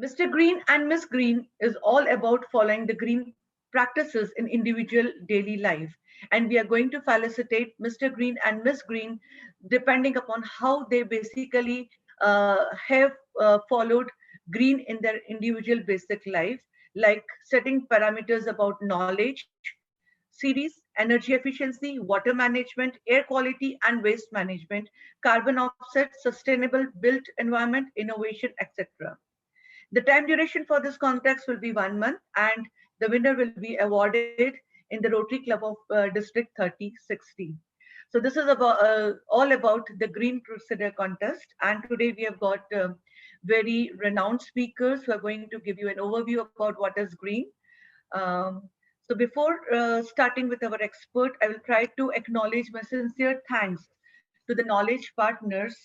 Mr. Green and Miss Green is all about following the green practices in individual daily life. And we are going to felicitate Mr. Green and Miss Green depending upon how they basically have followed green in their individual basic life, like setting parameters about knowledge, series, energy efficiency, water management, air quality and waste management, carbon offset, sustainable built environment, innovation, etc. The time duration for this contest will be 1 month, and the winner will be awarded in the Rotary Club of District 3060. So this is about all about the Green Crusader contest, and today we have got very renowned speakers who are going to give you an overview about what is green. So before starting with our expert, I will try to acknowledge my sincere thanks to the knowledge partners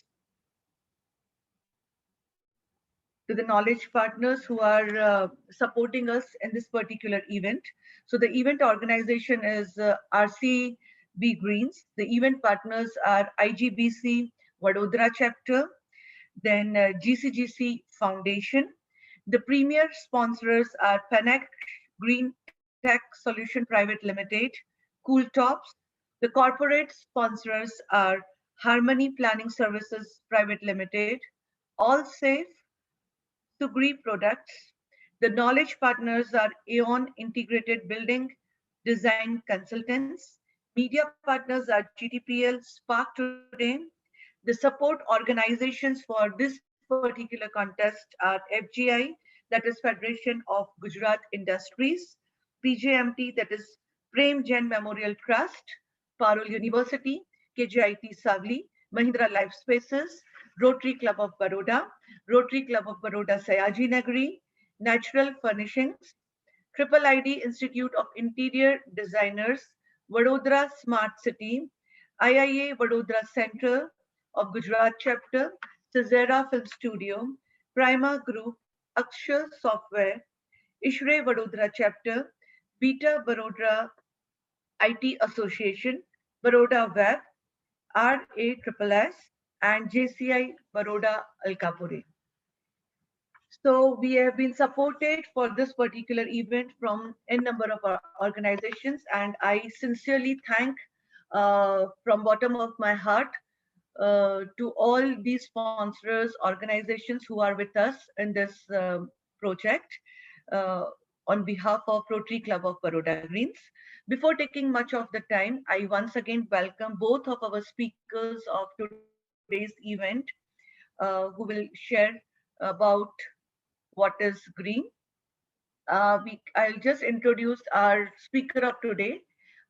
who are supporting us in this particular event. So the event organization is RCB Greens. The event partners are IGBC Vadodara chapter, then GCGC Foundation. The premier sponsors are Panac Green Tech Solution Private Limited, Cool Tops. The corporate sponsors are Harmony Planning Services Private Limited, All Safe, Sugri Products. The knowledge partners are Aeon Integrated Building Design Consultants. Media partners are GTPL, Spark Today. The support organizations for this particular contest are FGI, that is Federation of Gujarat Industries, PJMT, that is Prem Jain Memorial Trust, Parul University, KJIT Savli, Mahindra Life Spaces, Rotary Club of Baroda, Rotary Club of Baroda Sayaji Nagari, Natural Furnishings, Triple ID Institute of Interior Designers, Vadodara Smart City, IIA Vadodara Center of Gujarat Chapter, Cesara Film Studio, Prima Group, Akshar Software, Ishre Vadodara Chapter, Beta Baroda IT Association, Baroda Web, RASSS, and JCI Baroda Alkapuri. So we have been supported for this particular event from a number of our organizations, and I sincerely thank from bottom of my heart to all these sponsors, organizations who are with us in this project on behalf of Rotary Club of Baroda Greens. Before taking much of the time, I once again welcome both of our speakers of today's event who will share about what is green. I'll just introduce our speaker of today,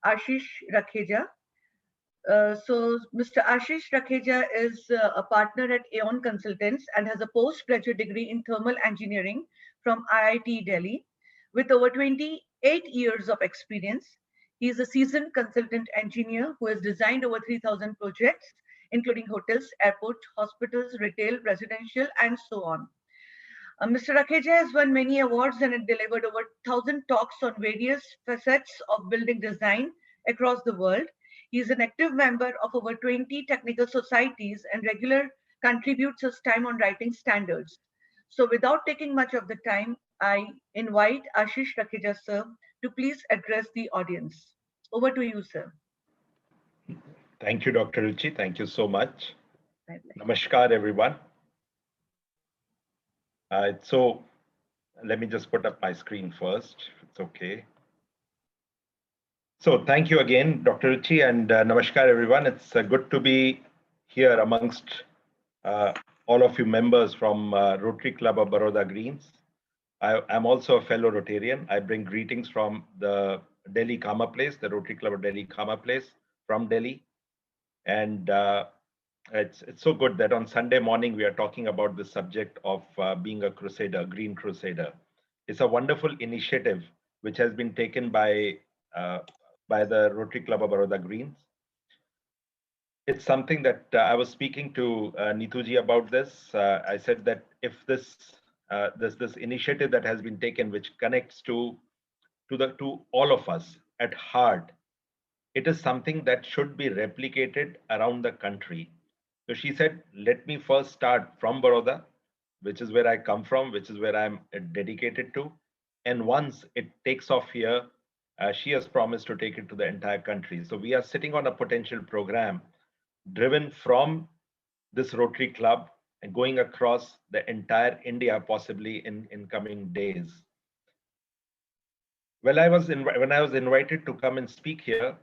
Ashish Rakheja. So Mr. Ashish Rakheja is a partner at Aeon Consultants and has a postgraduate degree in thermal engineering from IIT Delhi. With over 28 years of experience, he is a seasoned consultant engineer who has designed over 3,000 projects, including hotels, airports, hospitals, retail, residential, and so on. Mr. Rakheja has won many awards and delivered over 1,000 talks on various facets of building design across the world. He is an active member of over 20 technical societies and regular contributes his time on writing standards. So without taking much of the time, I invite Ashish Rakheja, sir, to please address the audience. Over to you, sir. Thank you, Dr. Ruchi. Thank you so much. Namaskar, everyone. So let me just put up my screen first, if it's okay. So thank you again, Dr. Ruchi, and namaskar, everyone. It's good to be here amongst all of you members from Rotary Club of Baroda Greens. I'm also a fellow Rotarian. I bring greetings from the Delhi Kama Place, the Rotary Club of Delhi Kama Place from Delhi. And it's so good that on Sunday morning we are talking about the subject of being a crusader, Green Crusader. It's a wonderful initiative which has been taken by the Rotary Club of Baroda Greens. It's something that I was speaking to Neetuji about this. I said that if this initiative that has been taken, which connects to all of us at heart, it is something that should be replicated around the country. So she said, let me first start from Baroda, which is where I come from, which is where I'm dedicated to. And once it takes off here, she has promised to take it to the entire country. So we are sitting on a potential program driven from this Rotary Club and going across the entire India, possibly in coming days. When I was invited to come and speak here,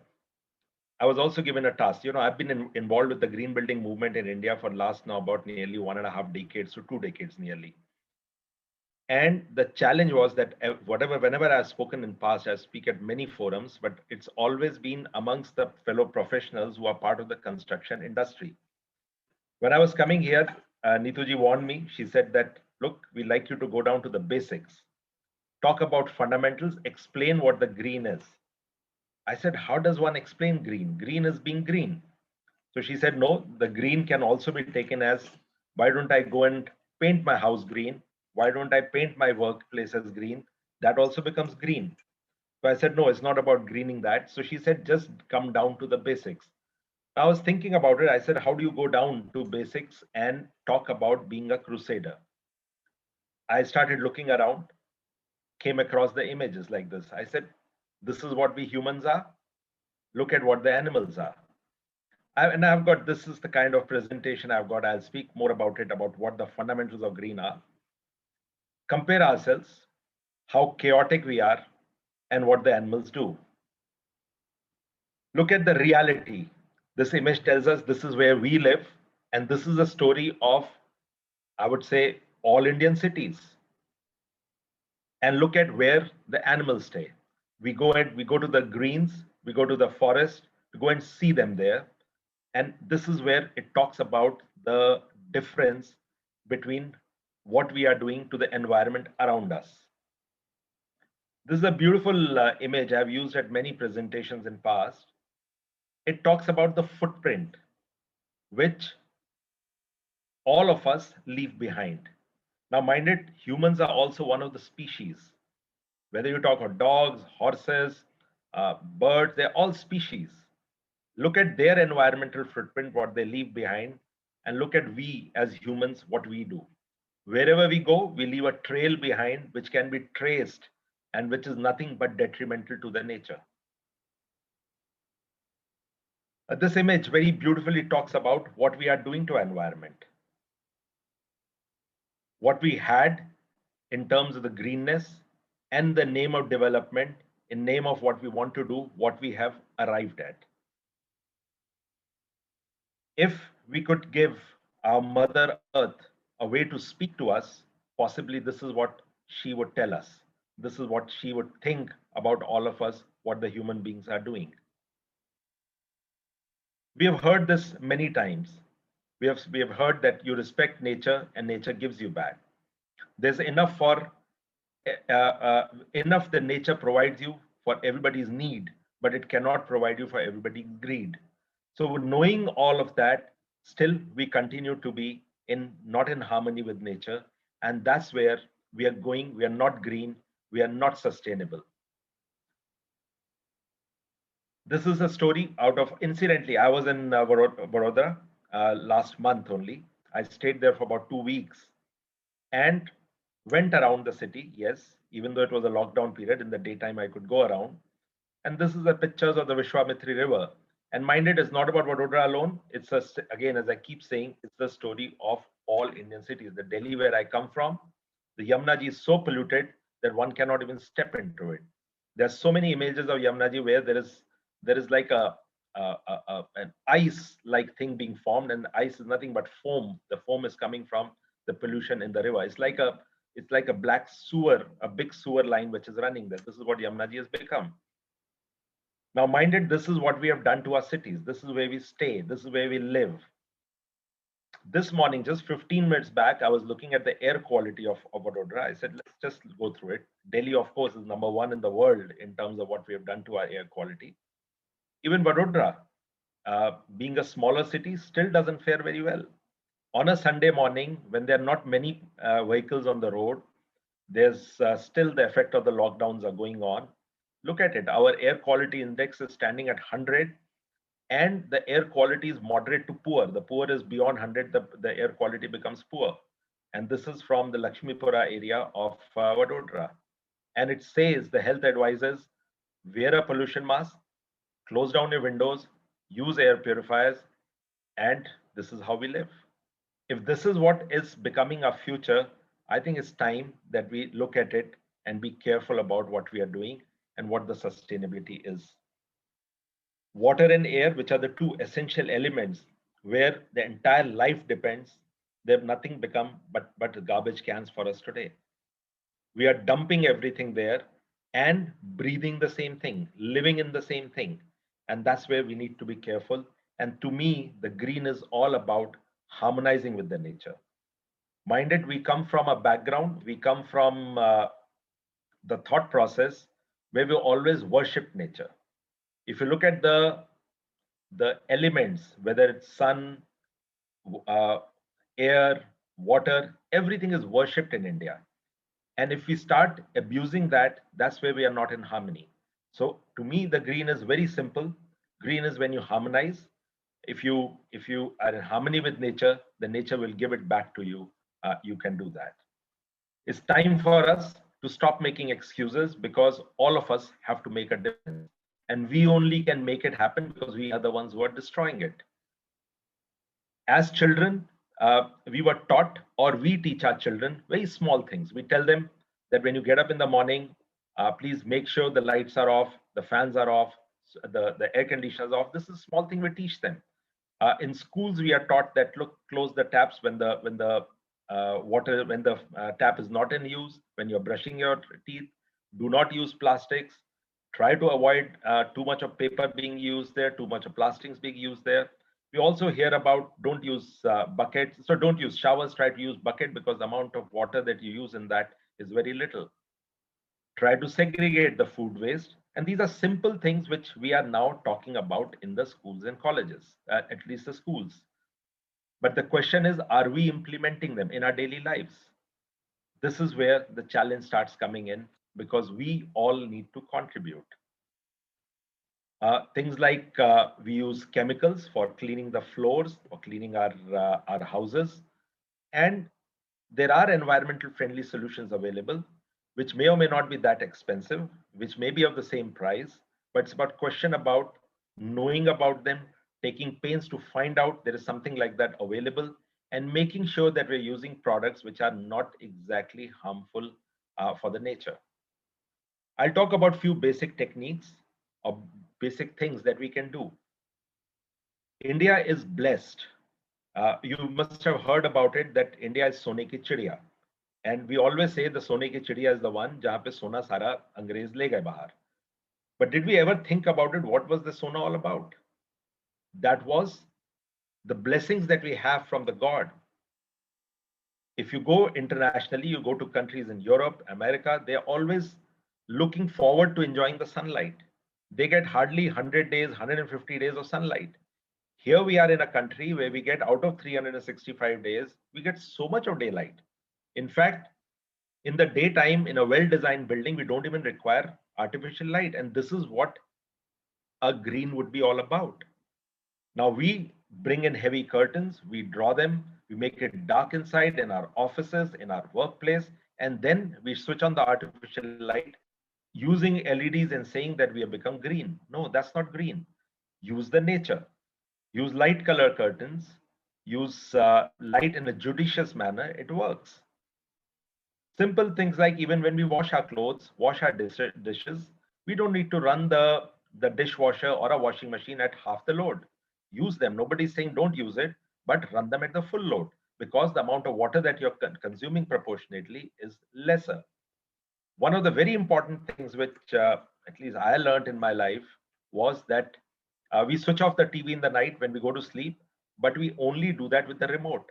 I was also given a task. I've been involved with the green building movement in India for last now about nearly 1.5 decades to 2 decades nearly. And the challenge was that whenever I've spoken in past, I speak at many forums, but it's always been amongst the fellow professionals who are part of the construction industry. When I was coming here, Neetuji warned me. She said that, look, we like you to go down to the basics, talk about fundamentals, explain what the green is. I said, how does one explain green? Green is being green. So she said, no, the green can also be taken as, why don't I go and paint my house green? Why don't I paint my workplace as green? That also becomes green. So I said, no, it's not about greening that. So she said, just come down to the basics. I was thinking about it. I said, how do you go down to basics and talk about being a crusader? I started looking around, came across the images like this. I said, this is what we humans are. Look at what the animals are. And I've got, this is the kind of presentation I've got. I'll speak more about it, about what the fundamentals of green are. Compare ourselves, how chaotic we are, and what the animals do. Look at the reality. This image tells us this is where we live, and this is a story of, I would say, all Indian cities. And look at where the animals stay. We go to the greens, we go to the forest, to go and see them there. And this is where it talks about the difference between what we are doing to the environment around us. This is a beautiful image I've used at many presentations in past. It talks about the footprint, which all of us leave behind. Now, mind it, humans are also one of the species. Whether you talk about dogs, horses, birds, they're all species. Look at their environmental footprint, what they leave behind, and look at we as humans, what we do. Wherever we go, we leave a trail behind which can be traced and which is nothing but detrimental to the nature. This image very beautifully talks about what we are doing to our environment. What we had in terms of the greenness and the name of development, in name of what we want to do, what we have arrived at. If we could give our Mother Earth a way to speak to us, possibly this is what she would tell us. This is what she would think about all of us, what the human beings are doing. We have heard this many times. We have heard that you respect nature and nature gives you back. There's enough enough that nature provides you for everybody's need, but it cannot provide you for everybody's greed. So knowing all of that, still we continue to be not in harmony with nature. And that's where we are going. We are not green. We are not sustainable. This is a story out of, incidentally, I was in Baroda last month only. I stayed there for about 2 weeks and went around the city. Yes, even though it was a lockdown period, in the daytime I could go around. And this is the pictures of the Vishwamitri River. And mind it, it's not about Vadodara alone. It's again, as I keep saying, it's the story of all Indian cities. The Delhi where I come from, the Yamuna Ji is so polluted that one cannot even step into it. There's so many images of Yamuna Ji where there is like an ice-like thing being formed, and ice is nothing but foam. The foam is coming from the pollution in the river. It's like a black sewer, a big sewer line which is running there. This is what Yamuna Ji has become. Now, mind it, this is what we have done to our cities. This is where we stay. This is where we live. This morning, just 15 minutes back, I was looking at the air quality of Vadodara. I said, let's just go through it. Delhi, of course, is #1 in the world in terms of what we have done to our air quality. Even Vadodara, being a smaller city, still doesn't fare very well. On a Sunday morning, when there are not many vehicles on the road, there's still the effect of the lockdowns are going on. Look at it. Our air quality index is standing at 100, and the air quality is moderate to poor. The poor is beyond 100, the air quality becomes poor. and this is from the Lakshmipura area of Vadodara. And it says the health advisors wear a pollution mask, close down your windows, use air purifiers, and this is how we live. If this is what is becoming our future, I think it's time that we look at it and be careful about what we are doing and what the sustainability is. Water and air, which are the two essential elements where the entire life depends, they have nothing become but garbage cans for us today. We are dumping everything there and breathing the same thing, living in the same thing. And that's where we need to be careful. And to me, the green is all about harmonizing with the nature. Minded, we come from a background, we come from the thought process where we always worshipped nature. If you look at the elements, whether it's sun, air, water, everything is worshipped in India. And if we start abusing that, that's where we are not in harmony. So to me, the green is very simple. Green is when you harmonize. If you are in harmony with nature, the nature will give it back to you. You can do that. It's time for us to stop making excuses, because all of us have to make a difference. And we only can make it happen because we are the ones who are destroying it. As children, we were taught, or we teach our children, very small things. We tell them that when you get up in the morning, please make sure the lights are off, the fans are off, the air conditioners off. This is a small thing we teach them. In schools, we are taught that look, close the taps when the tap is not in use, when you're brushing your teeth. Do not use plastics. Try to avoid too much of paper being used there, too much of plastics being used there. We also hear about don't use buckets. So don't use showers, try to use bucket, because the amount of water that you use in that is very little. Try to segregate the food waste. And these are simple things which we are now talking about in the schools and colleges, at least the schools. But the question is, are we implementing them in our daily lives? This is where the challenge starts coming in, because we all need to contribute. Things like we use chemicals for cleaning the floors or cleaning our houses. And there are environmental friendly solutions available, which may or may not be that expensive, which may be of the same price, but it's about question about knowing about them, taking pains to find out there is something like that available, and making sure that we're using products which are not exactly harmful for the nature. I'll talk about few basic techniques or basic things that we can do. India is blessed. You must have heard about it that India is Sone ki chidiya. And we always say the Sone ki chidiya is the one jahan pe sona sara Angrez le gaye bahar. But did we ever think about it? What was the Sona all about? That was the blessings that we have from the God. If you go internationally, you go to countries in Europe, America, they're always looking forward to enjoying the sunlight. They get hardly 100 days, 150 days of sunlight. Here we are in a country where we get out of 365 days, we get so much of daylight. In fact, in the daytime, in a well-designed building, we don't even require artificial light. And this is what a green would be all about. Now we bring in heavy curtains, we draw them, we make it dark inside in our offices, in our workplace, and then we switch on the artificial light using LEDs and saying that we have become green. No, that's not green. Use the nature. Use light color curtains. Use light in a judicious manner. It works. Simple things like even when we wash our clothes, wash our dishes, we don't need to run the dishwasher or a washing machine at half the load. Use them. Nobody's saying don't use it, but run them at the full load, because the amount of water that you're consuming proportionately is lesser. One of the very important things which at least I learned in my life was that we switch off the TV in the night when we go to sleep, but we only do that with the remote.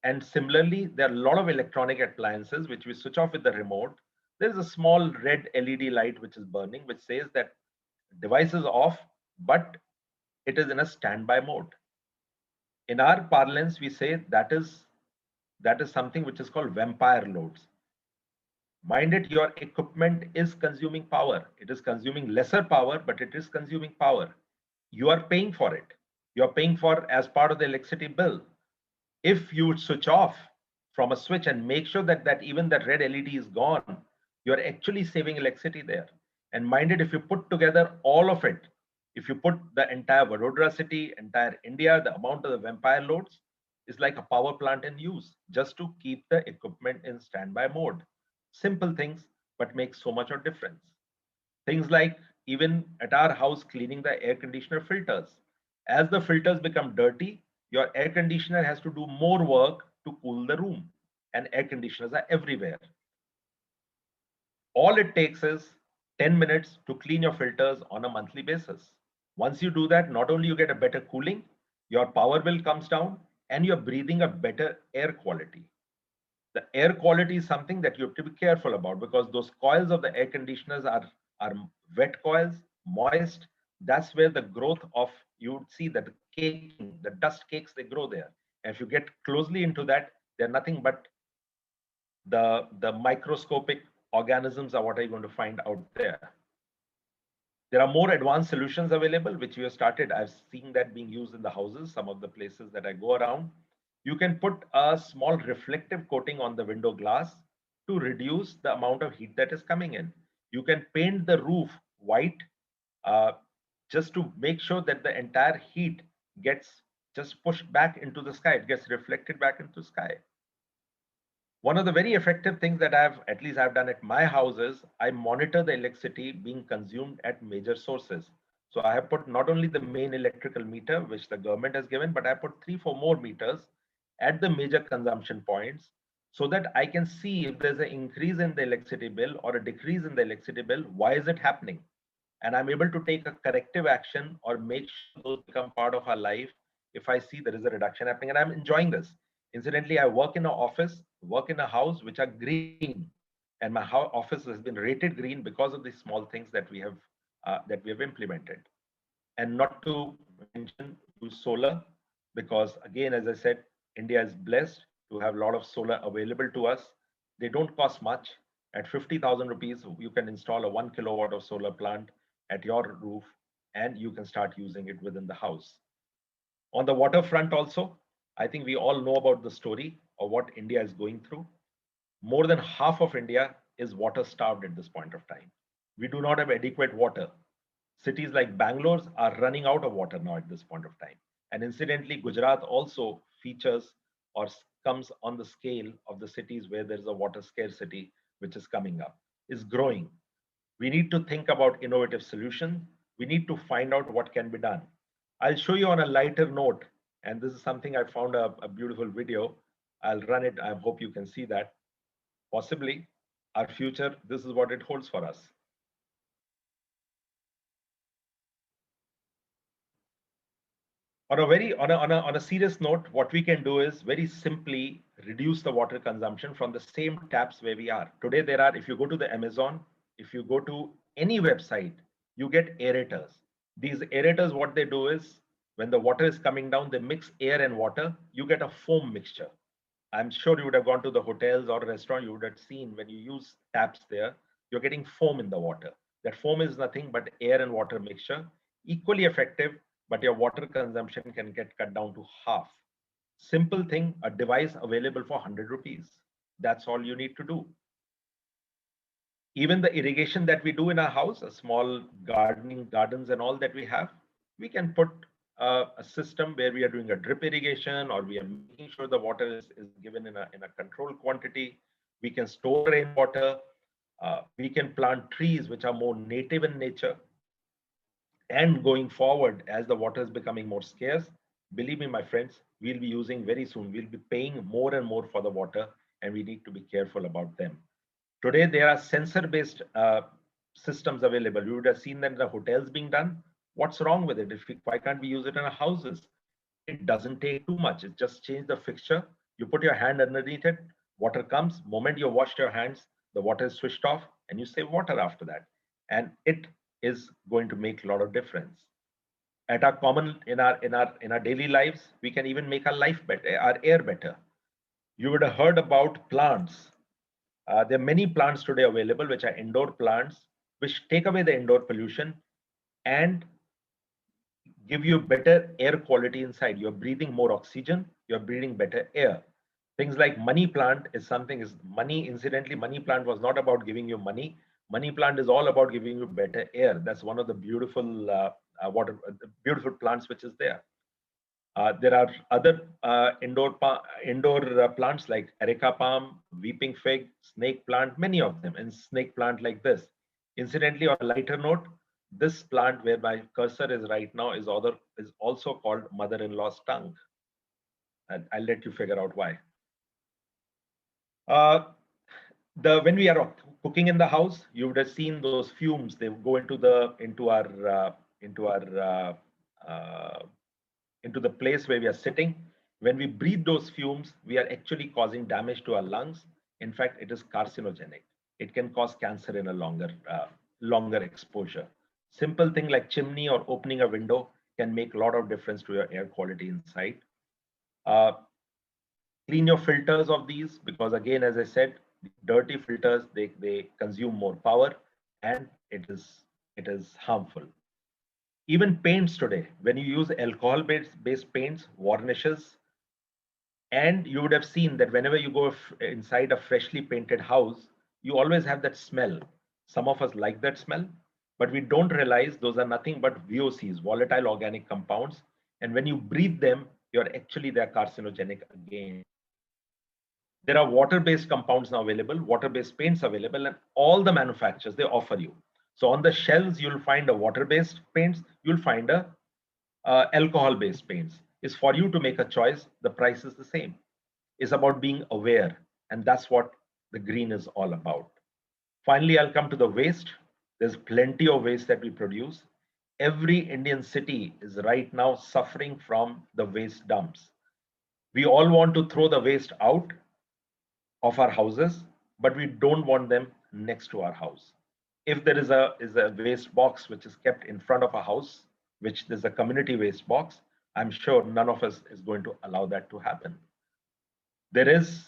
And similarly, there are a lot of electronic appliances which we switch off with the remote. There's a small red LED light which is burning, which says that device is off, but it is in a standby mode. In our parlance, we say that is something which is called vampire loads. Mind it, your equipment is consuming power. It is consuming lesser power, but it is consuming power. You are paying for it. You are paying for as part of the electricity bill. If you switch off from a switch and make sure that even that red LED is gone, you're actually saving electricity there. And mind it, if you put together all of it, if you put the entire Vadodara city, entire India, the amount of the vampire loads is like a power plant in use just to keep the equipment in standby mode. Simple things, but makes so much of difference. Things like even at our house, cleaning the air conditioner filters. As the filters become dirty, your air conditioner has to do more work to cool the room. And air conditioners are everywhere. All it takes is 10 minutes to clean your filters on a monthly basis. Once you do that, not only you get a better cooling, your power bill comes down and you're breathing a better air quality. The air quality is something that you have to be careful about because those coils of the air conditioners are wet coils, moist. That's where the growth of, you would see that the caking, the dust cakes, they grow there. And if you get closely into that, they're nothing but the microscopic organisms are what are you going to find out there. There are more advanced solutions available, which we have started. I've seen that being used in the houses, some of the places that I go around. You can put a small reflective coating on the window glass to reduce the amount of heat that is coming in. You can paint the roof white uh, just to make sure that the entire heat gets just pushed back into the sky. It gets reflected back into the sky. One of the very effective things that at least I've done at my house is I monitor the electricity being consumed at major sources. So I have put not only the main electrical meter, which the government has given, but I put 3-4 more meters at the major consumption points so that I can see if there's an increase in the electricity bill or a decrease in the electricity bill, why is it happening? And I'm able to take a corrective action or make sure those become part of our life if I see there is a reduction happening. And I'm enjoying this. Incidentally, I work in an office, work in a house which are green, and my office has been rated green because of these small things that we have implemented. And not to mention use solar, because again, as I said, India is blessed to have a lot of solar available to us. They don't cost much. At 50,000 rupees, you can install a 1 kilowatt of solar plant at your roof, and you can start using it within the house. On the waterfront also, I think we all know about the story of what India is going through. More than half of India is water starved at this point of time. We do not have adequate water. Cities like Bangalore are running out of water now at this point of time. And incidentally, Gujarat also features or comes on the scale of the cities where there is a water scarcity, which is coming up, is growing. We need to think about innovative solutions. We need to find out what can be done. I'll show you on a lighter note, and this is something I found a beautiful video. I'll run it. I hope you can see that. Possibly our future, this is what it holds for us. On a serious note, what we can do is very simply reduce the water consumption from the same taps where we are. Today, there are, if you go to the Amazon, if you go to any website, you get aerators. These aerators, what they do is when the water is coming down, they mix air and water, you get a foam mixture. I'm sure you would have gone to the hotels or restaurant, you would have seen when you use taps there, you're getting foam in the water. That foam is nothing but air and water mixture, equally effective, but your water consumption can get cut down to half. Simple thing, a device available for 100 rupees. That's all you need to do. Even the irrigation that we do in our house, a small gardens and all that we have, we can put a system where we are doing a drip irrigation or we are making sure the water is given in a controlled quantity. We can store rainwater. We can plant trees which are more native in nature. And going forward, as the water is becoming more scarce, believe me, my friends, we'll be using very soon. We'll be paying more and more for the water, and we need to be careful about them. Today, there are sensor-based systems available. You would have seen that in the hotels being done. What's wrong with it? Why can't we use it in our houses? It doesn't take too much. It just change the fixture. You put your hand underneath it. Water comes. Moment you washed your hands, the water is switched off, and you save water after that. And it is going to make a lot of difference. At our common in our daily lives, we can even make our life better, our air better. You would have heard about plants. There are many plants today available, which are indoor plants, which take away the indoor pollution and give you better air quality inside. You're breathing more oxygen, you're breathing better air. Things like money plant is something is money. Incidentally, money plant was not about giving you money. Money plant is all about giving you better air. That's one of the beautiful beautiful plants which is there. There are other indoor plants like areca palm, weeping fig, snake plant, many of them, and snake plant like this. Incidentally, on a lighter note, this plant where my cursor is right now is also called mother-in-law's tongue. And I'll let you figure out why. When we are cooking in the house, you would have seen those fumes. They go into the place where we are sitting. When we breathe those fumes, we are actually causing damage to our lungs. In fact, it is carcinogenic. It can cause cancer in a longer exposure. Simple thing like chimney or opening a window can make a lot of difference to your air quality inside. Clean your filters of these, because again, as I said, dirty filters, they consume more power, and it is harmful. Even paints today, when you use alcohol-based paints, varnishes, and you would have seen that whenever you go inside a freshly painted house, you always have that smell. Some of us like that smell, but we don't realize those are nothing but VOCs, volatile organic compounds. And when you breathe them, they're carcinogenic again. There are water-based compounds now available, water-based paints available, and all the manufacturers, they offer you. So on the shelves, you'll find a water-based paints, you'll find a alcohol-based paints. It's for you to make a choice. The price is the same. It's about being aware, and that's what the green is all about. Finally, I'll come to the waste. There's plenty of waste that we produce. Every Indian city is right now suffering from the waste dumps. We all want to throw the waste out of our houses, but we don't want them next to our house. If there is a waste box which is kept in front of a house, which there's a community waste box, I'm sure none of us is going to allow that to happen. There is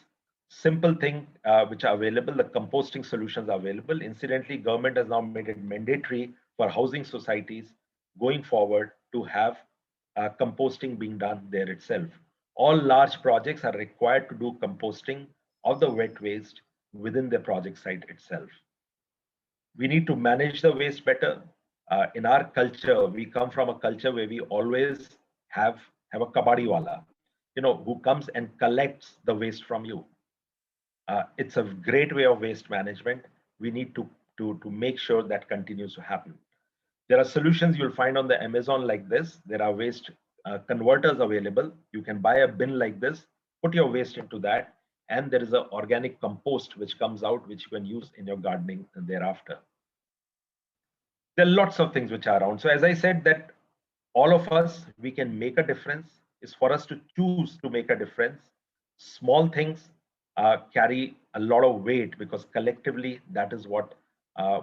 simple thing which are available. The composting solutions are available. Incidentally, government has now made it mandatory for housing societies going forward to have composting being done there itself. All large projects are required to do composting of the wet waste within the project site itself. We need to manage the waste better. In our culture, we come from a culture where we always have a kabadiwala, who comes and collects the waste from you. It's a great way of waste management. We need to make sure that continues to happen. There are solutions you'll find on the Amazon like this. There are waste converters available. You can buy a bin like this, put your waste into that, and there is an organic compost which comes out, which you can use in your gardening thereafter. There are lots of things which are around. So as I said, that all of us, we can make a difference. It's for us to choose to make a difference. Small things carry a lot of weight, because collectively, that is what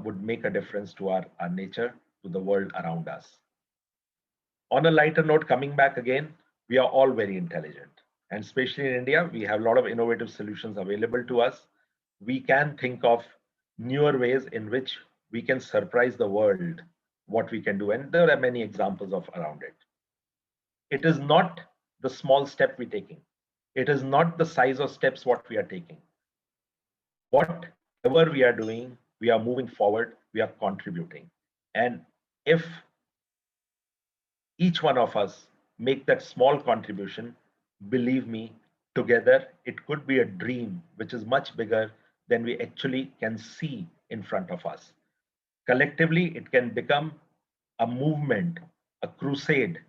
would make a difference to our nature, to the world around us. On a lighter note, coming back again, we are all very intelligent. And especially in India, we have a lot of innovative solutions available to us. We can think of newer ways in which we can surprise the world what we can do. And there are many examples of around it. It is not the small step we're taking. It is not the size of steps what we are taking. Whatever we are doing, we are moving forward, we are contributing. And if each one of us make that small contribution, believe me, together, it could be a dream which is much bigger than we actually can see in front of us. Collectively, it can become a movement, a crusade.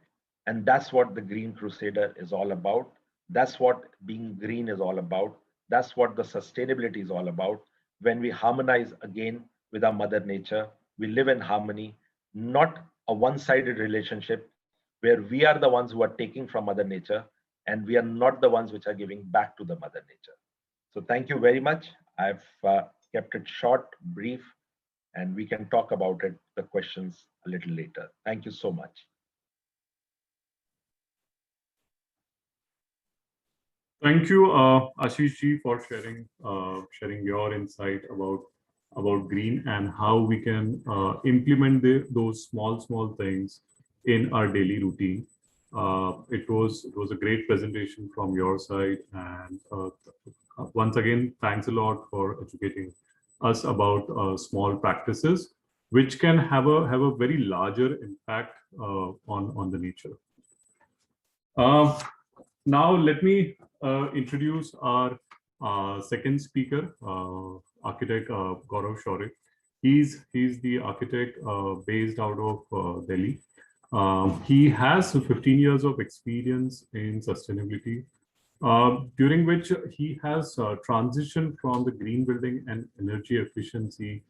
And that's what the Green Crusader is all about. That's what being green is all about. That's what the sustainability is all about. When we harmonize again with our Mother Nature, we live in harmony, not a one-sided relationship where we are the ones who are taking from Mother Nature and we are not the ones which are giving back to the Mother Nature. So thank you very much. I've kept it short, brief, and we can talk about it, the questions a little later. Thank you so much. Thank you, Ashish ji, for sharing your insight about green and how we can implement those small things in our daily routine. It was a great presentation from your side, and once again, thanks a lot for educating us about small practices which can have a very larger impact on the nature. Now let me introduce our second speaker, architect Gaurav Shorey. He's the architect based out of Delhi. He has 15 years of experience in sustainability, during which he has transitioned from the green building and energy efficiency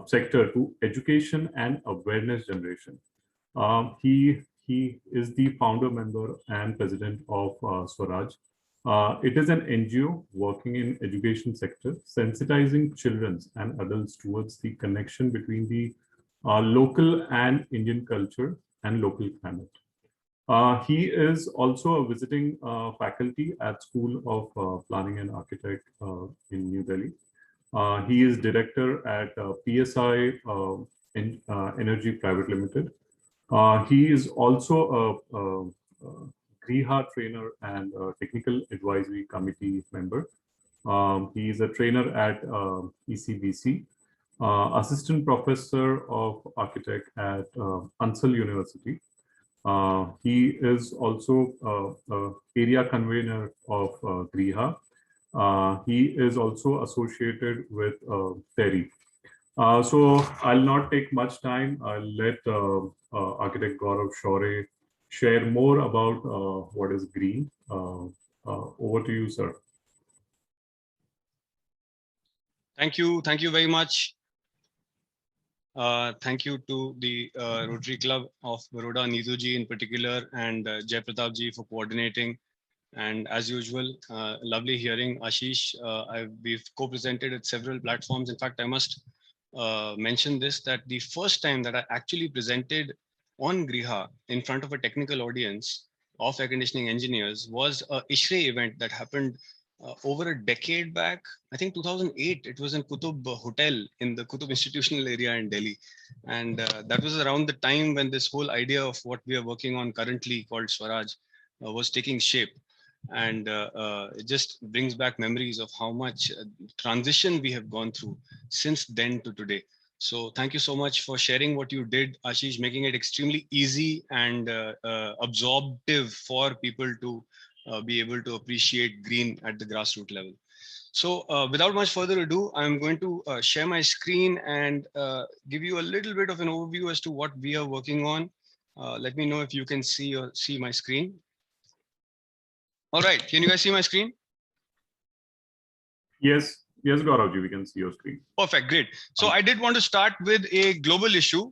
sector to education and awareness generation. He is the founder member and president of Swaraj. It is an NGO working in education sector, sensitizing children and adults towards the connection between the local and Indian culture and local climate. He is also a visiting faculty at School of Planning and Architect in New Delhi. He is director at PSI Energy Private Limited. He is also a Griha trainer and technical advisory committee member. He is a trainer at ECBC, assistant professor of architect at Ansal University. He is also area convener of Griha. He is also associated with Terry. So I'll not take much time. I'll let architect Gaurav Shorey share more about what is green. Over to you, sir. Thank you very much. Thank you to the Rotary Club of Baroda, Neetu ji in particular, and Jai Pratap ji for coordinating. And as usual, lovely hearing Ashish. We've co-presented at several platforms. In fact, I must mention this, that the first time that I actually presented on Griha in front of a technical audience of air conditioning engineers was a ISHRE event that happened over a decade back. I think 2008. It was in Qutub Hotel in the Qutub Institutional area in Delhi. And that was around the time when this whole idea of what we are working on currently called Swaraj was taking shape. And it just brings back memories of how much transition we have gone through since then to today. So thank you so much for sharing what you did, Ashish, making it extremely easy and absorptive for people to be able to appreciate green at the grassroots level. So without much further ado, I'm going to share my screen and give you a little bit of an overview as to what we are working on. Let me know if you can see my screen. All right, can you guys see my screen? Yes, Gauravji, we can see your screen. Perfect, great. So I did want to start with a global issue,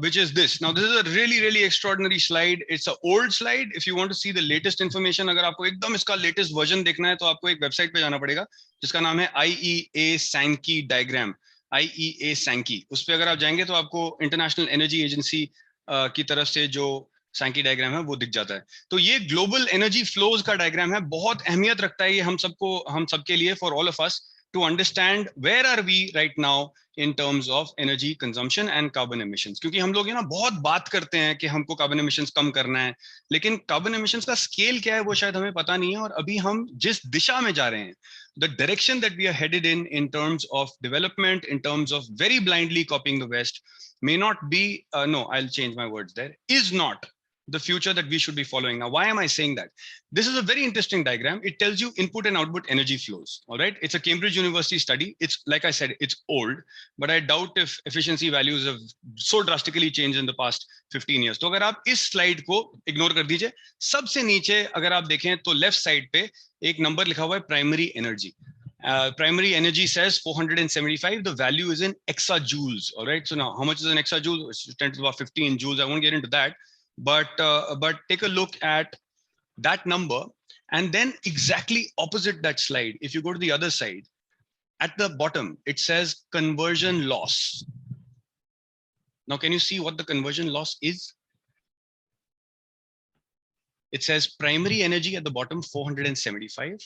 which is this. Now, this is a really extraordinary slide. It's an old slide. If you want to see the latest information, अगर आपको एकदम इसका latest version देखना है, तो आपको एक website पे जाना पड़ेगा, जिसका नाम है IEA Sankey diagram. IEA Sankey. उस पे अगर आप जाएंगे तो आपको International Energy Agency की तरफ से जो सैंकी डायग्राम है वो दिख जाता है. तो ये ग्लोबल एनर्जी फ्लोज का डायग्राम है. बहुत अहमियत रखता है ये हम सबके लिए, for all of us, to understand where are we right now in terms of energy consumption and carbon emissions. क्योंकि हम लोग ना बहुत बात करते हैं कि हमको carbon emissions कम करना है, लेकिन carbon emissions का scale क्या है वो शायद हमें पता नहीं है. और अभी हम जिस दिशा में जा रहे हैं, the direction that we are headed in terms of development, in terms of very blindly copying the West, may not be, no, I'll change my words there, is not the future that we should be following. Now, why am I saying that? This is a very interesting diagram. It tells you input and output energy flows. All right. It's a Cambridge University study. It's, like I said, it's old, but I doubt if efficiency values have so drastically changed in the past 15 years. तो अगर आप इस slide को ignore कर दीजिए, सबसे नीचे अगर आप देखें तो left side पे एक number लिखा हुआ है primary energy. Primary energy says 475. The value is in exajoules. All right. So now, how much is an exajoule? It's 10 to the power 15 joules. I won't get into that. But take a look at that number, and then exactly opposite that slide, if you go to the other side, at the bottom, it says conversion loss. Now, can you see what the conversion loss is? It says primary energy at the bottom, 475,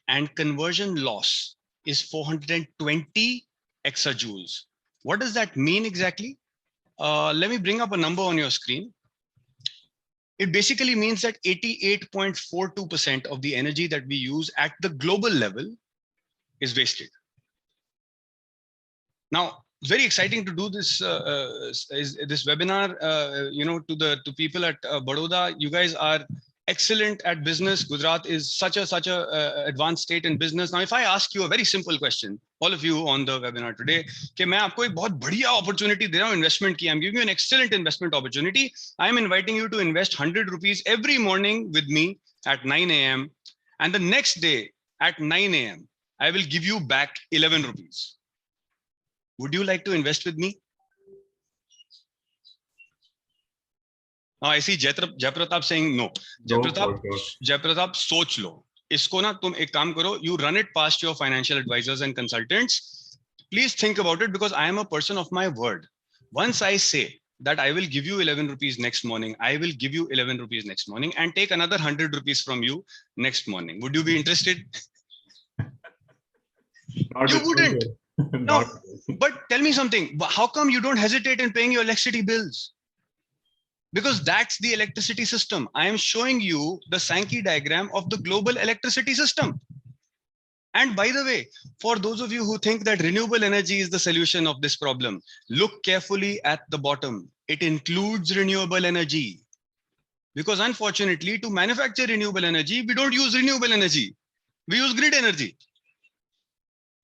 and conversion loss is 420 exajoules. What does that mean exactly? Let me bring up a number on your screen. It basically means that 88.42% of the energy that we use at the global level is wasted. Now, it's very exciting to do this this webinar. To people at Baroda. You guys are excellent at business. Gujarat is such a advanced state in business. Now, if I ask you a very simple question, all of you on the webinar today, कि मैं आपको एक बहुत बढ़िया opportunity दे रहा हूँ investment की. I'm giving you an excellent investment opportunity. I'm inviting you to invest 100 rupees every morning with me at 9 a.m. and the next day at 9 a.m. I will give you back 11 rupees. Would you like to invest with me? Now I see Jayapratap saying no. Jayapratap, सोच लो. इसको ना तुम एक काम करो. You run it past your financial advisors and consultants. Please think about it, because I am a person of my word. Once I say that I will give you 11 rupees next morning, I will give you 11 rupees next morning and take another 100 rupees from you next morning. Would you be interested? You wouldn't. No, but tell me something. How come you don't hesitate in paying your electricity bills? Because that's the electricity system. I am showing you the Sankey diagram of the global electricity system. And by the way, for those of you who think that renewable energy is the solution of this problem, look carefully at the bottom. It includes renewable energy. Because unfortunately, to manufacture renewable energy, we don't use renewable energy. We use grid energy.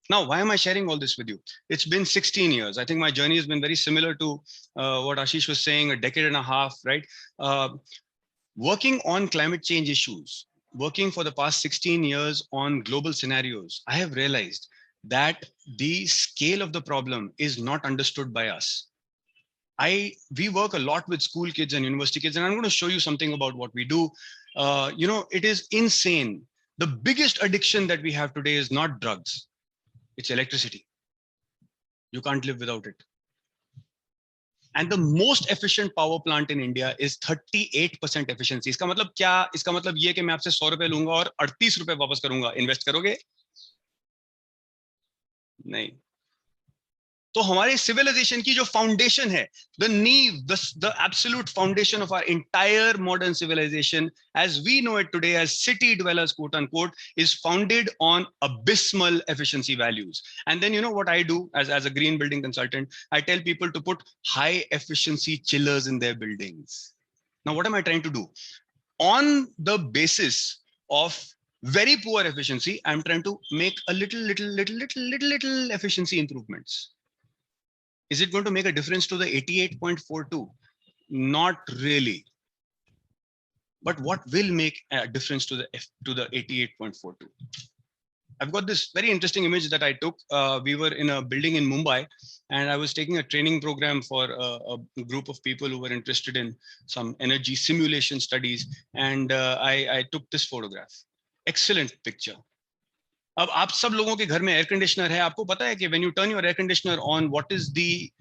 Now, why am I sharing all this with you? It's been 16 years. I think my journey has been very similar to what Ashish was saying, a decade and a half, right? Working on climate change issues, working for the past 16 years on global scenarios, I have realized that the scale of the problem is not understood by us. We work a lot with school kids and university kids, and I'm going to show you something about what we do. It is insane. The biggest addiction that we have today is not drugs. It's electricity. You can't live without it. And the most efficient power plant in India is 38% efficiency. इसका मतलब क्या? इसका मतलब ये कि मैं आपसे 100 रुपए लूंगा और 38 रुपए वापस करूंगा. Invest करोगे? नहीं. तो हमारे civilization की जो foundation है, the knee, the absolute foundation of our entire modern civilization, as we know it today as city dwellers, quote unquote, is founded on abysmal efficiency values. And then you know what I do as a green building consultant? I tell people to put high efficiency chillers in their buildings. Now, what am I trying to do? On the basis of very poor efficiency, I'm trying to make a little efficiency improvements. Is it going to make a difference to the 88.42? Not really. But what will make a difference to the 88.42? I've got this very interesting image that I took. We were in a building in Mumbai, and I was taking a training program for a group of people who were interested in some energy simulation studies. And I took this photograph. Excellent picture. अब आप सब लोगों के घर में air conditioner है. आपको पता है कि when you turn your air conditioner on, what is the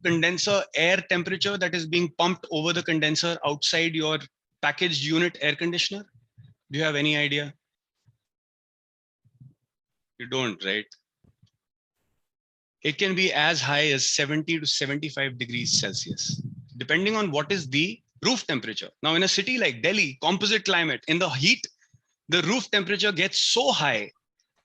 condenser air temperature that is being pumped over the condenser outside your packaged unit air conditioner? Do you have any idea? You don't, right? It can be as high as 70 to 75 degrees Celsius, depending on what is the roof temperature. Now, in a city like Delhi, composite climate, in the heat, the roof temperature gets so high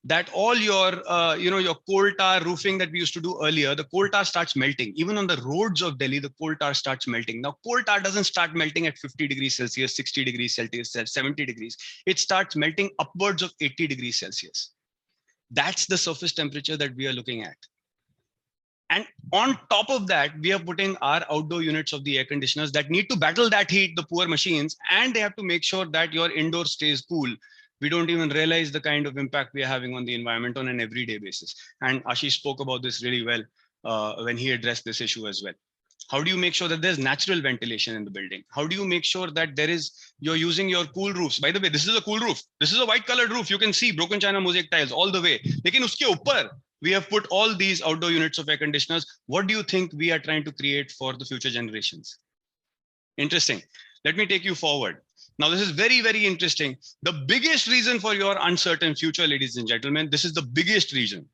that all your, your coal tar roofing that we used to do earlier, the coal tar starts melting. Even on the roads of Delhi, the coal tar starts melting. Now, coal tar doesn't start melting at 50 degrees Celsius, 60 degrees Celsius, 70 degrees. It starts melting upwards of 80 degrees Celsius. That's the surface temperature that we are looking at. And on top of that, we are putting our outdoor units of the air conditioners that need to battle that heat, the poor machines, and they have to make sure that your indoor stays cool. We don't even realize the kind of impact we are having on the environment on an everyday basis. And Ashish spoke about this really well when he addressed this issue as well. How do you make sure that there's natural ventilation in the building? How do you make sure that you're using your cool roofs? By the way, this is a cool roof. This is a white colored roof. You can see broken china mosaic tiles all the way. Lekin uske upar, we have put all these outdoor units of air conditioners. What do you think we are trying to create for the future generations? Interesting. Let me take you forward. Now, this is very, very interesting. The biggest reason for your uncertain future, ladies and gentlemen, this is the biggest reason.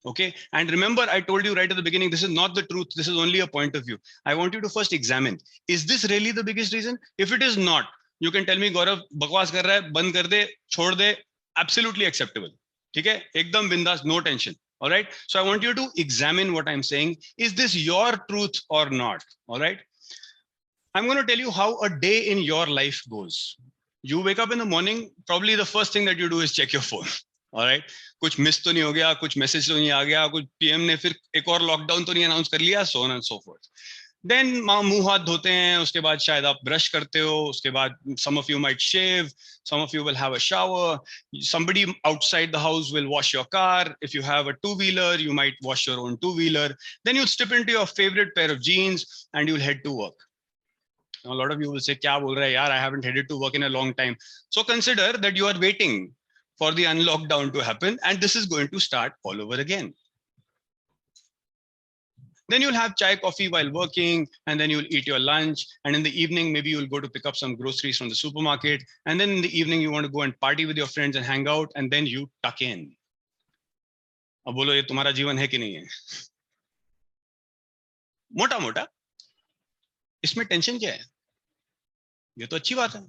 Okay. And remember, I told you right at the beginning, this is not the truth. This is only a point of view. I want you to first examine, is this really the biggest reason? If it is not, you can tell me, Gaurav, bakwas kar raha hai, band kar de, chhod de, absolutely acceptable. Okay? Ekdam bindas, no tension. All right. So I want you to examine what I'm saying. Is this your truth or not? All right. I'm going to tell you how a day in your life goes. You wake up in the morning, probably the first thing that you do is check your phone. All right. कुछ miss तो नहीं हो गया, कुछ message तो नहीं आ गया, कुछ पीएम ने फिर एक और लॉकडाउन तो नहीं अनाउंस कर लिया, so on and so forth. Then मुंह हाथ धोते हैं, उसके बाद शायद आप ब्रश करते हो, उसके बाद some of you might shave, some of you will have a shower, somebody outside the house will wash your car. If you have a two-wheeler, you might wash your own two-wheeler. Then you step into your favorite pair of jeans and you'll head to work. Now, a lot of you will say, "Kya bol raha hai, yaar, I haven't headed to work in a long time." So consider that you are waiting for the unlockdown to happen, and this is going to start all over again. Then you'll have chai, coffee while working, and then you'll eat your lunch. And in the evening, maybe you'll go to pick up some groceries from the supermarket. And then in the evening, you want to go and party with your friends and hang out, and then you tuck in. अब बोलो ये तुम्हारा जीवन है कि नहीं है? मोटा मोटा इसमें टेंशन क्या है? ये तो अच्छी बात है.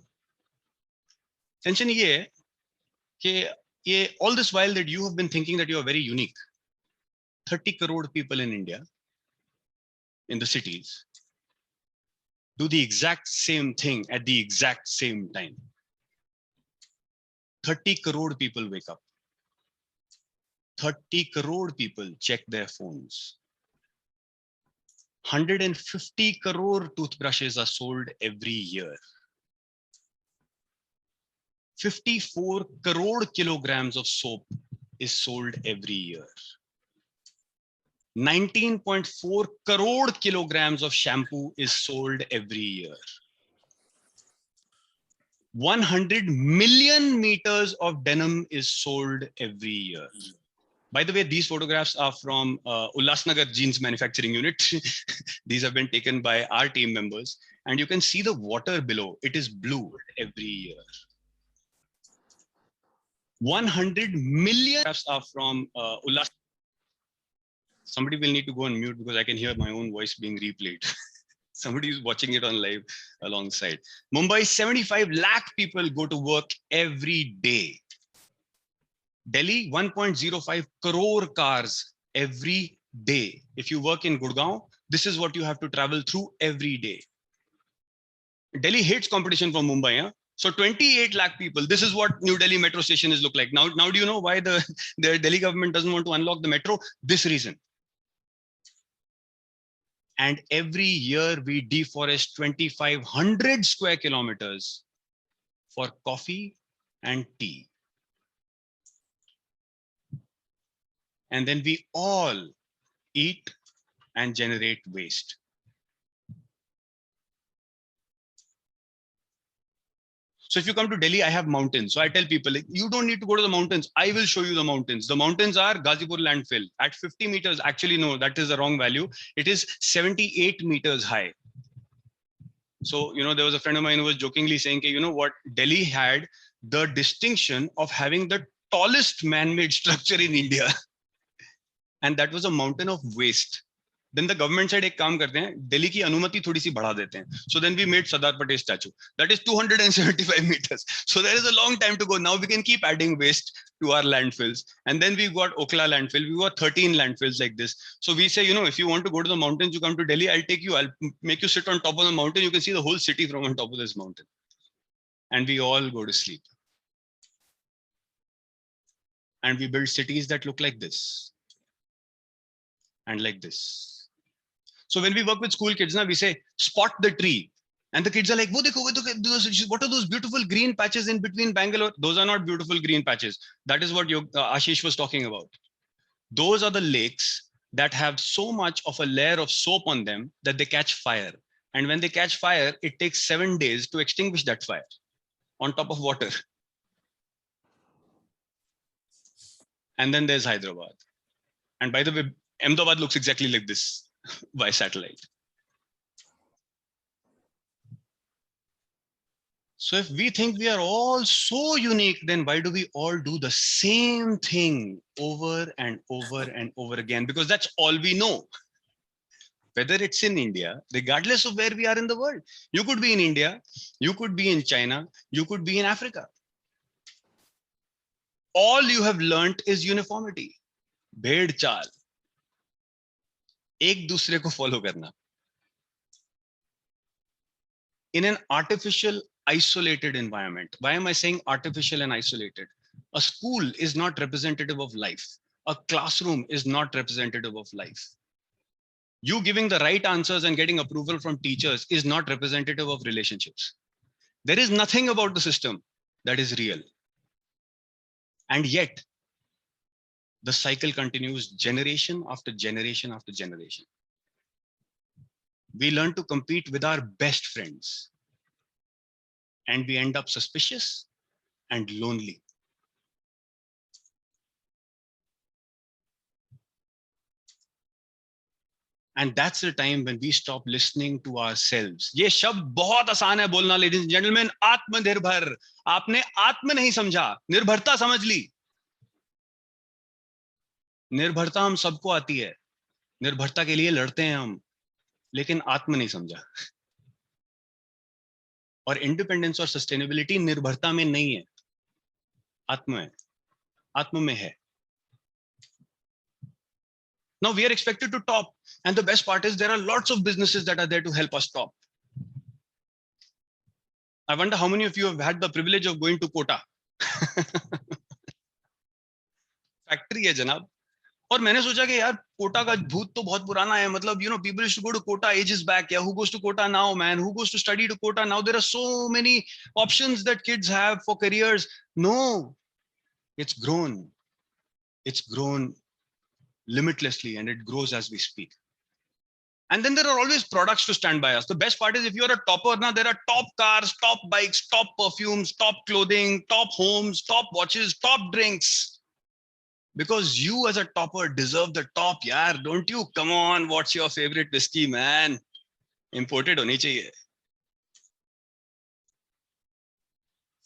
टेंशन ये है कि all this while that you have been thinking that you are very unique. 30 crore people in India, in the cities, do the exact same thing at the exact same time. 30 crore people wake up. 30 crore people check their phones. 150 crore toothbrushes are sold every year. 54 crore kilograms of soap is sold every year. 19.4 crore kilograms of shampoo is sold every year. 100 million meters of denim is sold every year. By the way, these photographs are from Ulhasnagar Jeans Manufacturing Unit. These have been taken by our team members. And you can see the water below. It is blue every year. 100 million photographs are from Ulhasnagar. Somebody will need to go on mute because I can hear my own voice being replayed. Somebody is watching it on live alongside. Mumbai, 75 lakh people go to work every day. Delhi, 1.05 crore cars every day. If you work in Gurgaon, this is what you have to travel through every day. Delhi hates competition from Mumbai. Huh? So 28 lakh people, this is what New Delhi metro station is look like. Now do you know why the Delhi government doesn't want to unlock the metro? This reason. And every year we deforest 2,500 square kilometers for coffee and tea. And then we all eat and generate waste. So if you come to Delhi, I have mountains. So I tell people, like, you don't need to go to the mountains. I will show you the mountains. The mountains are Ghazipur landfill at 50 meters. Actually, no, that is the wrong value. It is 78 meters high. So, there was a friend of mine who was jokingly saying, you know what, Delhi had the distinction of having the tallest man-made structure in India. And that was a mountain of waste. Then the government said, एक काम करते हैं, Delhi की अनुमति थोड़ी सी बढ़ा देते हैं. So then we made Sardar Patel statue. That is 275 meters. So there is a long time to go. Now we can keep adding waste to our landfills. And then we got Okla landfill. We got 13 landfills like this. So we say, if you want to go to the mountains, you come to Delhi, I'll take you, I'll make you sit on top of the mountain. You can see the whole city from on top of this mountain. And we all go to sleep. And we build cities that look like this. And like this. So when we work with school kids, we say, spot the tree. And the kids are like, what are those beautiful green patches in between Bangalore? Those are not beautiful green patches. That is what Ashish was talking about. Those are the lakes that have so much of a layer of soap on them that they catch fire. And when they catch fire, it takes 7 days to extinguish that fire on top of water. And then there's Hyderabad. And by the way, Ahmedabad looks exactly like this by satellite. So if we think we are all so unique, then why do we all do the same thing over and over and over again? Because that's all we know. Whether it's in India, regardless of where we are in the world. You could be in India, you could be in China, you could be in Africa. All you have learnt is uniformity. Bhed chal. एक दूसरे को follow करना. In an artificial, isolated environment. Why am I saying artificial and isolated? A school is not representative of life. A classroom is not representative of life. You giving the right answers and getting approval from teachers is not representative of relationships. There is nothing about the system that is real. And yet, the cycle continues generation after generation after generation. We learn to compete with our best friends. And we end up suspicious and lonely. And that's the time when we stop listening to ourselves. ये शब्द बहुत आसान है बोलना, ladies and gentlemen. आत्मनिर्भर. आपने आत्म नहीं समझा, निर्भरता समझ ली. निर्भरता हम सबको आती है. निर्भरता के लिए लड़ते हैं हम, लेकिन आत्म नहीं समझा. और इंडिपेंडेंस और सस्टेनेबिलिटी निर्भरता में नहीं है, आत्म है, आत्म में है. Now we are expected to top, and the best part is there are lots of businesses that are there to help us top. I wonder how many of you have had the privilege of going to Kota. Factory है जनाब. और मैंने सोचा कि यार कोटा का भूत तो बहुत पुराना है. मतलब people used to go to Kota ages back. Yeah, who goes to Kota now, man? Who goes to study to Kota now? There are so many options that kids have for careers. No, it's grown. It's grown limitlessly, and it grows as we speak. And then there are always products to stand by us. The best part is if you're a topper now, there are top cars, top bikes, top perfumes, top clothing, top homes, top watches, top drinks. Because you as a topper deserve the top, yaar, don't you? Come on, what's your favorite whiskey, man? Imported honi chahiye.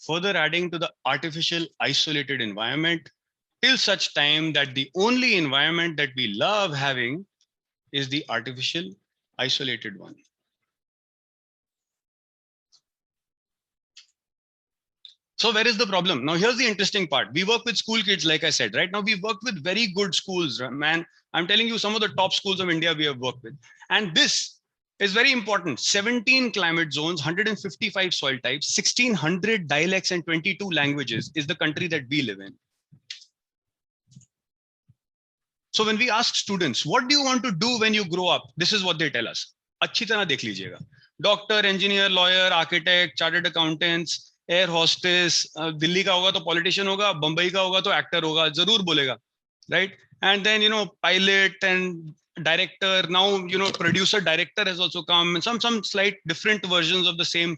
Further adding to the artificial isolated environment, till such time that the only environment that we love having is the artificial isolated one. So where is the problem? Now, here's the interesting part. We work with school kids, like I said, right? Now we work with very good schools, man. I'm telling you, some of the top schools of India we have worked with. And this is very important. 17 climate zones, 155 soil types, 1600 dialects and 22 languages is the country that we live in. So when we ask students, what do you want to do when you grow up? This is what they tell us. अच्छी तरह देख लीजिएगा. Doctor, engineer, lawyer, architect, chartered accountants, air hostess. Delhi का होगा तो politician होगा, बंबई का होगा तो एक्टर होगा, जरूर बोलेगा, right? And then pilot and director. Now producer director has also come, and some slight different versions of the same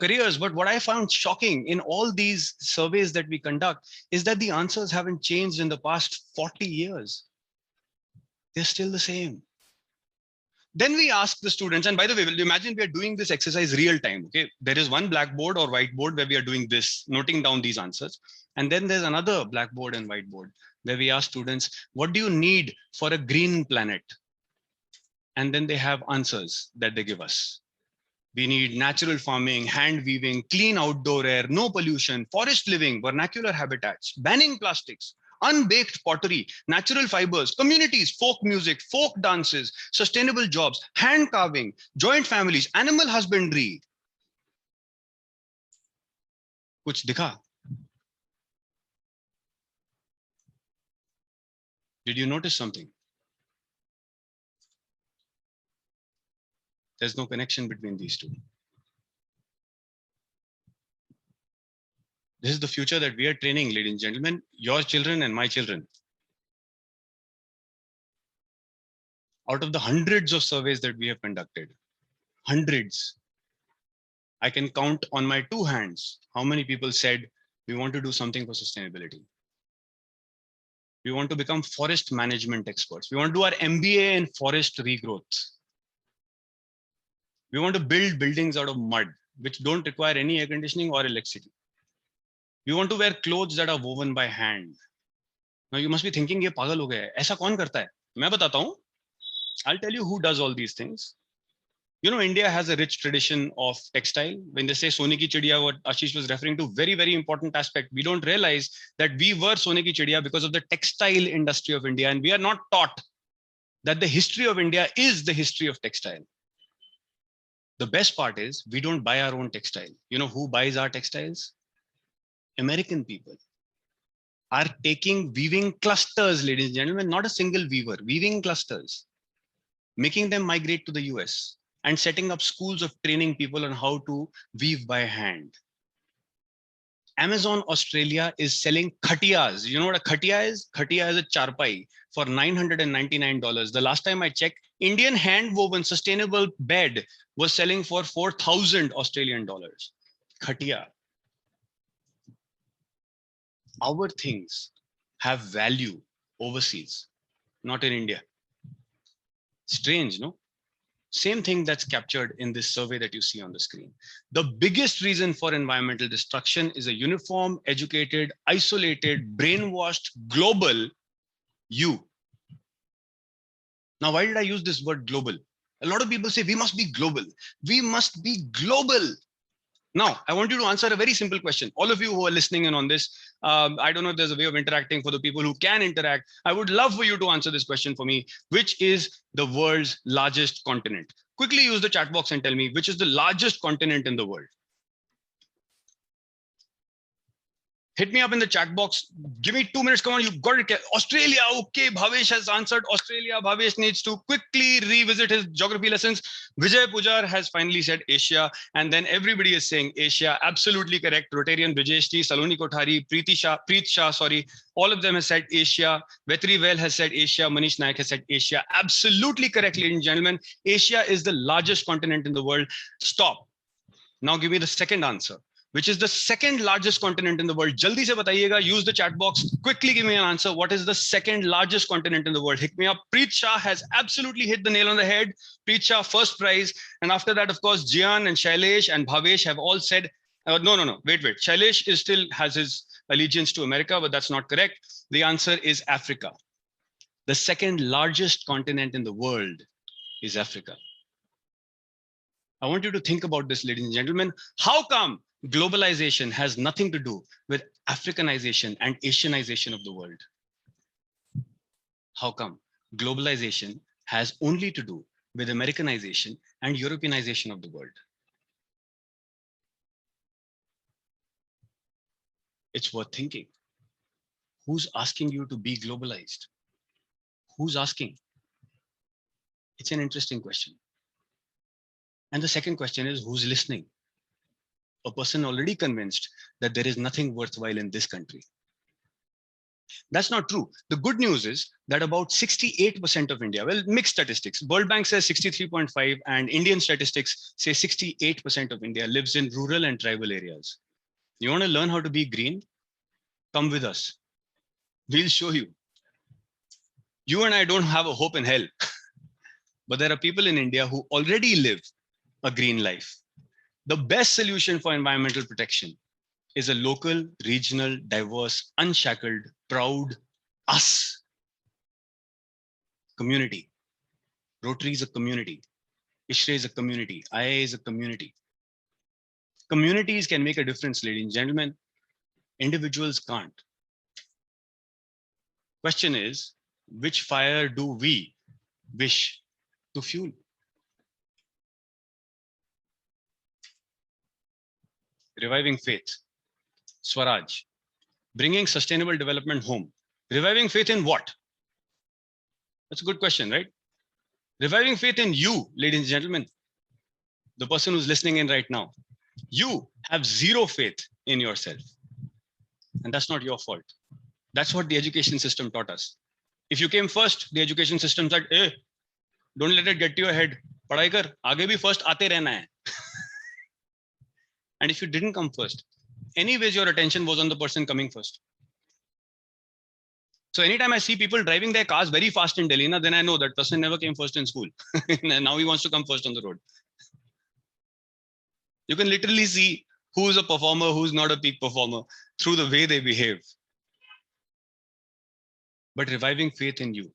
careers. But what I found shocking in all these surveys that we conduct is that the answers haven't changed in the past 40 years. They're still the same. Then we ask the students, and by the way, imagine we are doing this exercise real time. Okay, there is one blackboard or whiteboard where we are doing this, noting down these answers. And then there's another blackboard and whiteboard where we ask students, what do you need for a green planet? And then they have answers that they give us. We need natural farming, hand weaving, clean outdoor air, no pollution, forest living, vernacular habitats, banning plastics, unbaked pottery, natural fibers, communities, folk music, folk dances, sustainable jobs, hand carving, joint families, animal husbandry. Kuch dikha? Did you notice something? There's no connection between these two. This is the future that we are training, ladies and gentlemen, your children and my children. Out of the hundreds of surveys that we have conducted, hundreds, I can count on my two hands how many people said, we want to do something for sustainability. We want to become forest management experts. We want to do our MBA in forest regrowth. We want to build buildings out of mud. which don't require any air conditioning or electricity. We want to wear clothes that are woven by hand. Now you must be thinking, ये पागल हो गया है, ऐसा कौन करता है? मैं बताता हूँ. I'll tell you who does all these things. You know, India has a rich tradition of textile. When they say Sone ki Chidiya, what Ashish was referring to, very, very important aspect. We don't realize that we were Sone ki Chidiya because of the textile industry of India. And we are not taught that the history of India is the history of textile. The best part is we don't buy our own textile. You know who buys our textiles? American people are taking weaving clusters, ladies and gentlemen, not a single weaver, weaving clusters, making them migrate to the US and setting up schools of training people on how to weave by hand. Amazon Australia is selling khatiyas. You know what a khatiya is? Khatiya is a charpai for $999. The last time I checked, Indian hand woven sustainable bed was selling for 4,000 Australian dollars. Khatiya. Our things have value overseas, not in India. Strange, no? Same thing that's captured in this survey that you see on the screen. The biggest reason for environmental destruction is a uniform, educated, isolated, brainwashed, global you. Now, why did I use this word global? A lot of people say we must be global. We must be global. Now, I want you to answer a very simple question. All of you who are listening in on this, I don't know if there's a way of interacting for the people who can interact. I would love for you to answer this question for me. Which is the world's largest continent? Quickly use the chat box and tell me which is the largest continent in the world. Hit me up in the chat box. Give me 2 minutes. Come on, you've got it. Australia. Okay, Bhavesh has answered Australia. Bhavesh needs to quickly revisit his geography lessons. Vijay Pujar has finally said Asia. And then everybody is saying Asia. Absolutely correct. Rotarian Brijesh, Saloni Kothari, Preet Shah, sorry. All of them have said Asia. Vetri Well has said Asia. Manish Naik has said Asia. Absolutely correct, ladies and gentlemen. Asia is the largest continent in the world. Stop. Now give me the second answer. Which is the second largest continent in the world? Jaldi se batayega, use the chat box. Quickly give me an answer. What is the second largest continent in the world? Hit me up. Preet Shah has absolutely hit the nail on the head. Preet Shah, first prize. And after that, of course, Jian and Shailesh and Bhavesh have all said, no, wait. Shailesh is still has his allegiance to America, but that's not correct. The answer is Africa. The second largest continent in the world is Africa. I want you to think about this, ladies and gentlemen. How come globalization has nothing to do with Africanization and Asianization of the world? How come globalization has only to do with Americanization and Europeanization of the world? It's worth thinking. Who's asking you to be globalized? Who's asking? It's an interesting question. And the second question is, who's listening? A person already convinced that there is nothing worthwhile in this country. That's not true. The good news is that about 68% of India, well, mixed statistics. World Bank says 63.5 and Indian statistics say 68% of India lives in rural and tribal areas. You want to learn how to be green? Come with us. We'll show you. You and I don't have a hope in hell, but there are people in India who already live a green life. The best solution for environmental protection is a local, regional, diverse, unshackled, proud us community. Rotary is a community. ISHRE is a community. IA is a community. Communities can make a difference, ladies and gentlemen. Individuals can't. Question is, which fire do we wish to fuel? Reviving faith, Swaraj, bringing sustainable development home. Reviving faith in what? That's a good question, right? Reviving faith in you, ladies and gentlemen, the person who's listening in right now. You have zero faith in yourself. And that's not your fault. That's what the education system taught us. If you came first, the education system said, hey, don't let it get to your head. Padhai kar, aage bhi first aate rehna hai. And if you didn't come first, anyways, your attention was on the person coming first. So anytime I see people driving their cars very fast in Delhi, then I know that person never came first in school. And now he wants to come first on the road. You can literally see who's a performer, who's not a peak performer through the way they behave. But reviving faith in you.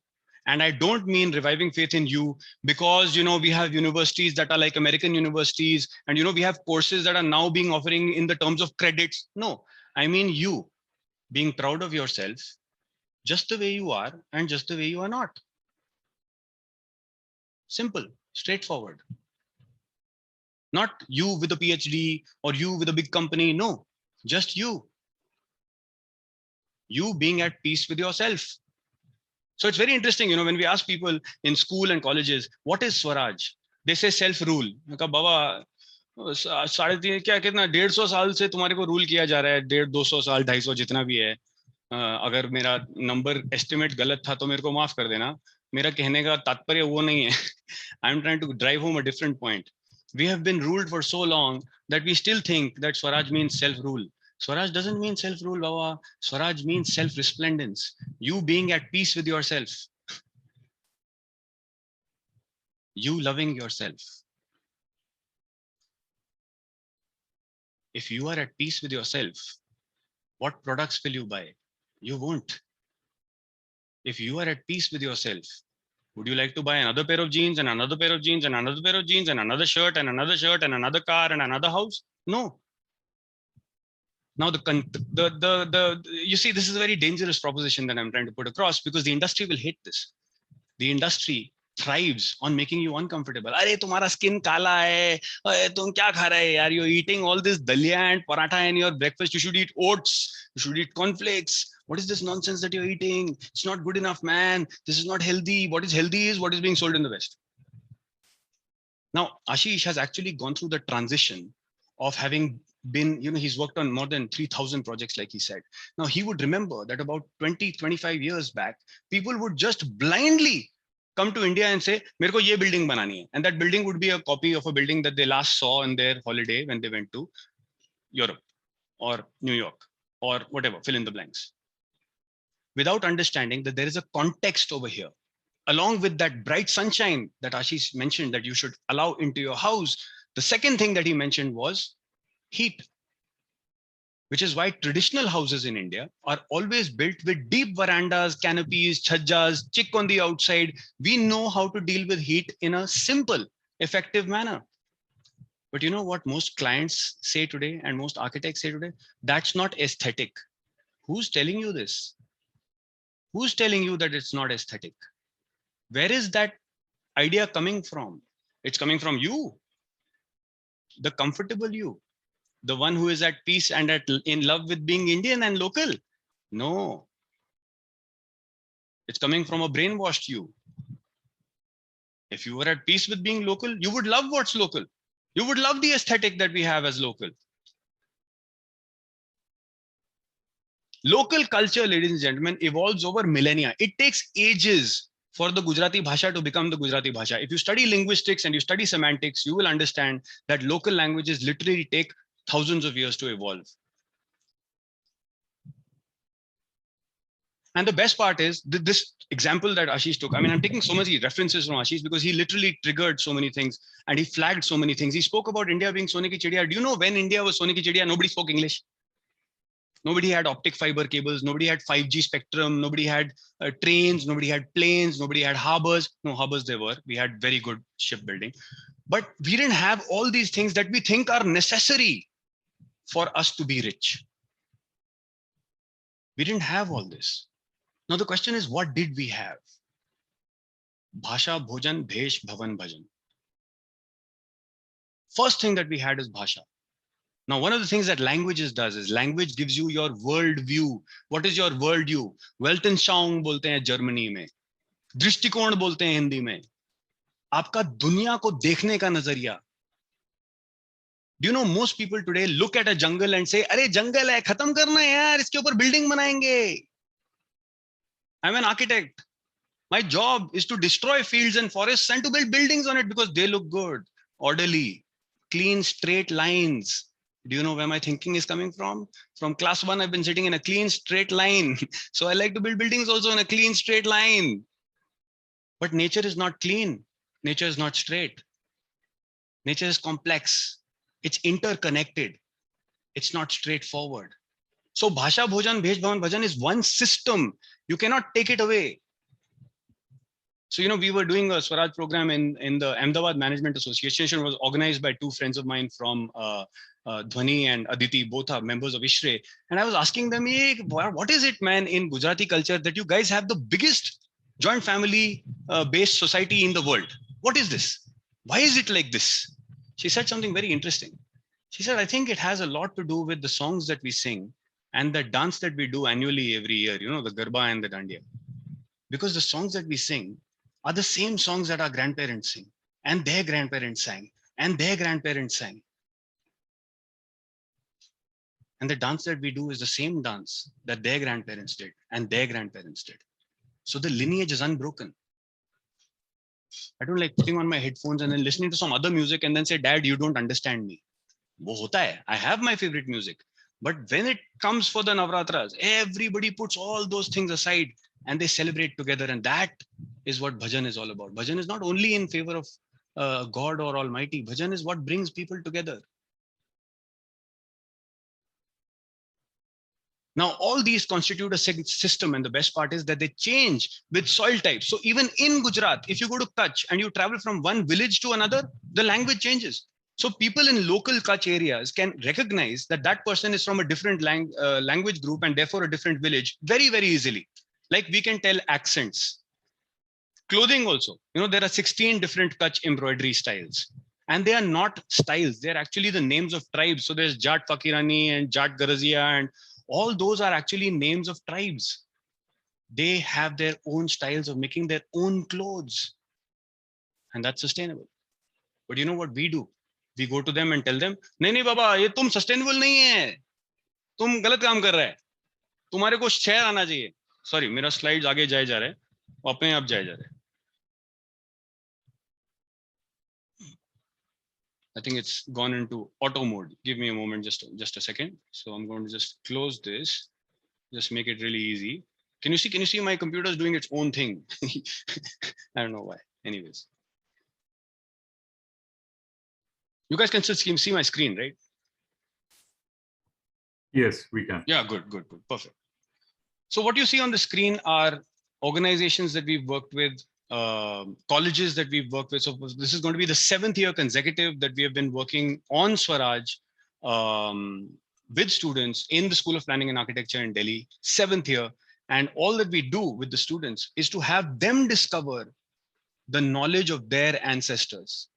And I don't mean reviving faith in you because, we have universities that are like American universities, and, we have courses that are now being offering in the terms of credits. No, I mean you being proud of yourself, just the way you are and just the way you are not. Simple, straightforward. Not you with a PhD or you with a big company. No, just you. You being at peace with yourself. So it's very interesting, when we ask people in school and colleges, what is Swaraj? They say self-rule. Baba, 3.5 क्या कितना 150 साल से तुम्हारे को rule किया जा रहा है, 150-200 साल 250 जितना भी है. अगर मेरा नंबर एस्टिमेट गलत था तो मेरे को माफ कर देना. मेरा कहने का तात्पर्य वो नहीं है. I am trying to drive home a different point. We have been ruled for so long that we still think that Swaraj means self-rule. Swaraj doesn't mean self-rule, Baba. Swaraj means self-resplendence. You being at peace with yourself. You loving yourself. If you are at peace with yourself, what products will you buy? You won't. If you are at peace with yourself, would you like to buy another pair of jeans and another pair of jeans and another pair of jeans and another shirt and another shirt and another car and another house? No. Now you see, this is a very dangerous proposition that I'm trying to put across, because the industry will hate this. The industry thrives on making you uncomfortable. Arey, tumhara skin kala hai. Tum kya kha rahe yaar? You're eating all this dalia and paratha in your breakfast. You should eat oats. You should eat cornflakes. What is this nonsense that you're eating? It's not good enough, man. This is not healthy. What is healthy is what is being sold in the West. Now, Ashish has actually gone through the transition of having been, he's worked on more than 3,000 projects, like he said. Now, he would remember that about 20-25 years back, people would just blindly come to India and say, "Mere ko ye building banani hai." And that building would be a copy of a building that they last saw on their holiday when they went to Europe or New York or whatever, fill in the blanks. Without understanding that there is a context over here. Along with that bright sunshine that Ashish mentioned that you should allow into your house, the second thing that he mentioned was heat. Which is why traditional houses in India are always built with deep verandas, canopies, chhajjas, chick on the outside. We know how to deal with heat in a simple, effective manner. But you know what most clients say today and most architects say today? That's not aesthetic. Who's telling you this? Who's telling you that it's not aesthetic? Where is that idea coming from? It's coming from you, the comfortable you. The one who is at peace and in love with being Indian and local. No. It's coming from a brainwashed you. If you were at peace with being local, you would love what's local. You would love the aesthetic that we have as local. Local culture, ladies and gentlemen, evolves over millennia. It takes ages for the Gujarati Bhasha to become the Gujarati Bhasha. If you study linguistics and you study semantics, you will understand that local languages literally take thousands of years to evolve. And the best part is this example that Ashish took. I mean, I'm taking so many references from Ashish because he literally triggered so many things and he flagged so many things. He spoke about India being Sone ki Chidiya. Do you know when India was Sone ki Chidiya? Nobody spoke English. Nobody had optic fiber cables. Nobody had 5G spectrum. Nobody had trains. Nobody had planes. Nobody had harbors. No, harbors there were. We had very good shipbuilding. But we didn't have all these things that we think are necessary for us to be rich. We didn't have all this. Now the question is, what did we have? Bhasha, Bhojan, Bhesh, Bhavan, Bhajan. First thing that we had is Bhasha. Now, one of the things that languages does is language gives you your world view. What is your world view? Weltanschauung bolte hain Germany mein. Drishtikon bolte hain Hindi mein. Aapka duniya ko dekhne ka nazariya. Do you know most people today look at a jungle and say, "Arey jungle hai, khatam karna hai yaar, iske upar building banayenge." I'm an architect. My job is to destroy fields and forests and to build buildings on it because they look good, orderly, clean, straight lines. Do you know where my thinking is coming from? From class 1, I've been sitting in a clean, straight line. So I like to build buildings also in a clean, straight line. But nature is not clean. Nature is not straight. Nature is complex. It's interconnected. It's not straightforward. So Bhasha Bhojan Bhesh Bhavan Bhajan is one system. You cannot take it away. So, you know, we were doing a Swaraj program in the Ahmedabad Management Association. It was organized by two friends of mine from Dhwani and Aditi, both are members of ISHRE. And I was asking them, hey, what is it, man, in Gujarati culture that you guys have the biggest joint family based society in the world? What is this? Why is it like this? She said something very interesting. She said, I think it has a lot to do with the songs that we sing and the dance that we do annually every year, you know, the Garba and the Dandiya. Because the songs that we sing are the same songs that our grandparents sing, and their grandparents sang, and their grandparents sang. And the dance that we do is the same dance that their grandparents did, and their grandparents did. So the lineage is unbroken. I don't like putting on my headphones and then listening to some other music and then say, Dad, you don't understand me. Wo hota hai. I have my favorite music. But when it comes for the Navratras, everybody puts all those things aside and they celebrate together. And that is what bhajan is all about. Bhajan is not only in favor of God or Almighty. Bhajan is what brings people together. Now, all these constitute a system, and the best part is that they change with soil types. So even in Gujarat, if you go to Kutch and you travel from one village to another, the language changes. So people in local Kutch areas can recognize that that person is from a different language group and therefore a different village very, very easily. Like we can tell accents. Clothing also, you know, there are 16 different Kutch embroidery styles. And they are not styles, they're actually the names of tribes. So there's Jat Fakirani and Jat Garazia, and all those are actually names of tribes. They have their own styles of making their own clothes. And that's sustainable. But you know what we do? We go to them and tell them, nahi baba, ye tum sustainable nahi hai. Tum galat kaam kar rahe hai. Tumhare ko share aana chahiye. Sorry, mera slides aage jaye ja rahe hai. Apne aap jaye ja rahe hai. I think it's gone into auto mode. Give me a moment, just a second. So I'm going to just close this, just make it really easy. Can you see my computer is doing its own thing? I don't know why. Anyways. You guys can still see my screen, right? Yes, we can. Yeah, good. Perfect. So what you see on the screen are organizations that we've worked with, colleges that we've worked with. So this is going to be the 7th year consecutive that we have been working on Swaraj with students in the School of Planning and Architecture in Delhi, 7th year. And all that we do with the students is to have them discover the knowledge of their ancestors.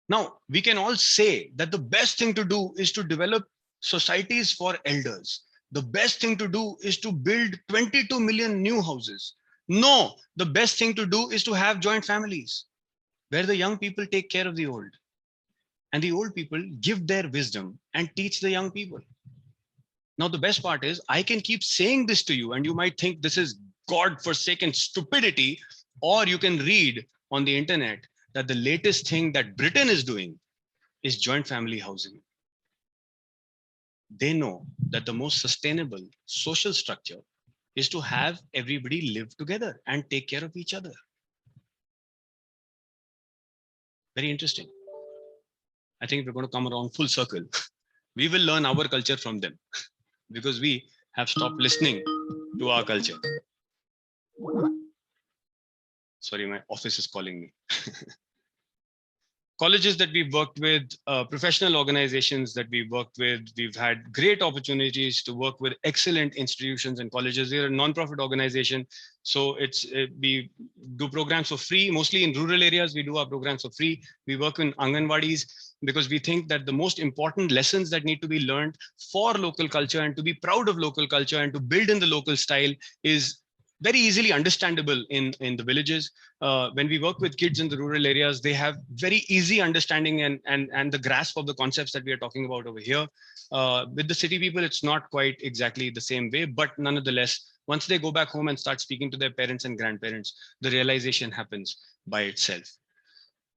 Now, we can all say that the best thing to do is to develop societies for elders. The best thing to do is to build 22 million new houses. No, the best thing to do is to have joint families where the young people take care of the old and the old people give their wisdom and teach the young people. Now, the best part is I can keep saying this to you and you might think this is God-forsaken stupidity, or you can read on the internet that the latest thing that Britain is doing is joint family housing. They know that the most sustainable social structure is to have everybody live together and take care of each other. Very interesting. I think we're going to come around full circle. We will learn our culture from them because we have stopped listening to our culture. Sorry, my office is calling me. Colleges that we've worked with, professional organizations that we've worked with, we've had great opportunities to work with excellent institutions and colleges. We're a non-profit organization, so we do programs for free. Mostly in rural areas, we do our programs for free. We work in Anganwadis because we think that the most important lessons that need to be learned for local culture and to be proud of local culture and to build in the local style is very easily understandable in the villages. When we work with kids in the rural areas, they have very easy understanding and the grasp of the concepts that we are talking about over here. With the city people, it's not quite exactly the same way, but nonetheless, once they go back home and start speaking to their parents and grandparents, the realization happens by itself.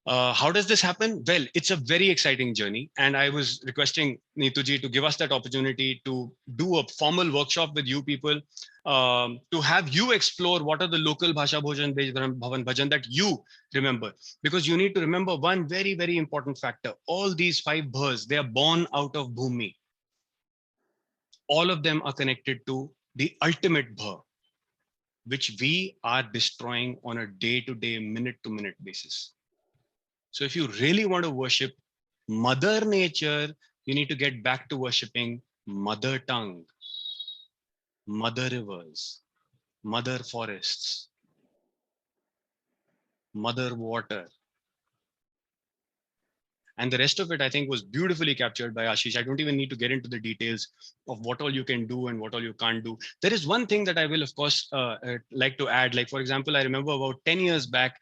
How does this happen? Well, it's a very exciting journey. And I was requesting Neetuji to give us that opportunity to do a formal workshop with you people. to have you explore what are the local Bhasha Bhojan Bhavan Bhajan that you remember. Because you need to remember one very, very important factor. All these 5 bhas, they are born out of Bhumi. All of them are connected to the ultimate bha, which we are destroying on a day-to-day, minute-to-minute basis. So if you really want to worship Mother Nature, you need to get back to worshipping Mother Tongue, Mother Rivers, Mother Forests, Mother Water. And the rest of it, I think, was beautifully captured by Ashish. I don't even need to get into the details of what all you can do and what all you can't do. There is one thing that I will, of course, like to add. Like, for example, I remember about 10 years back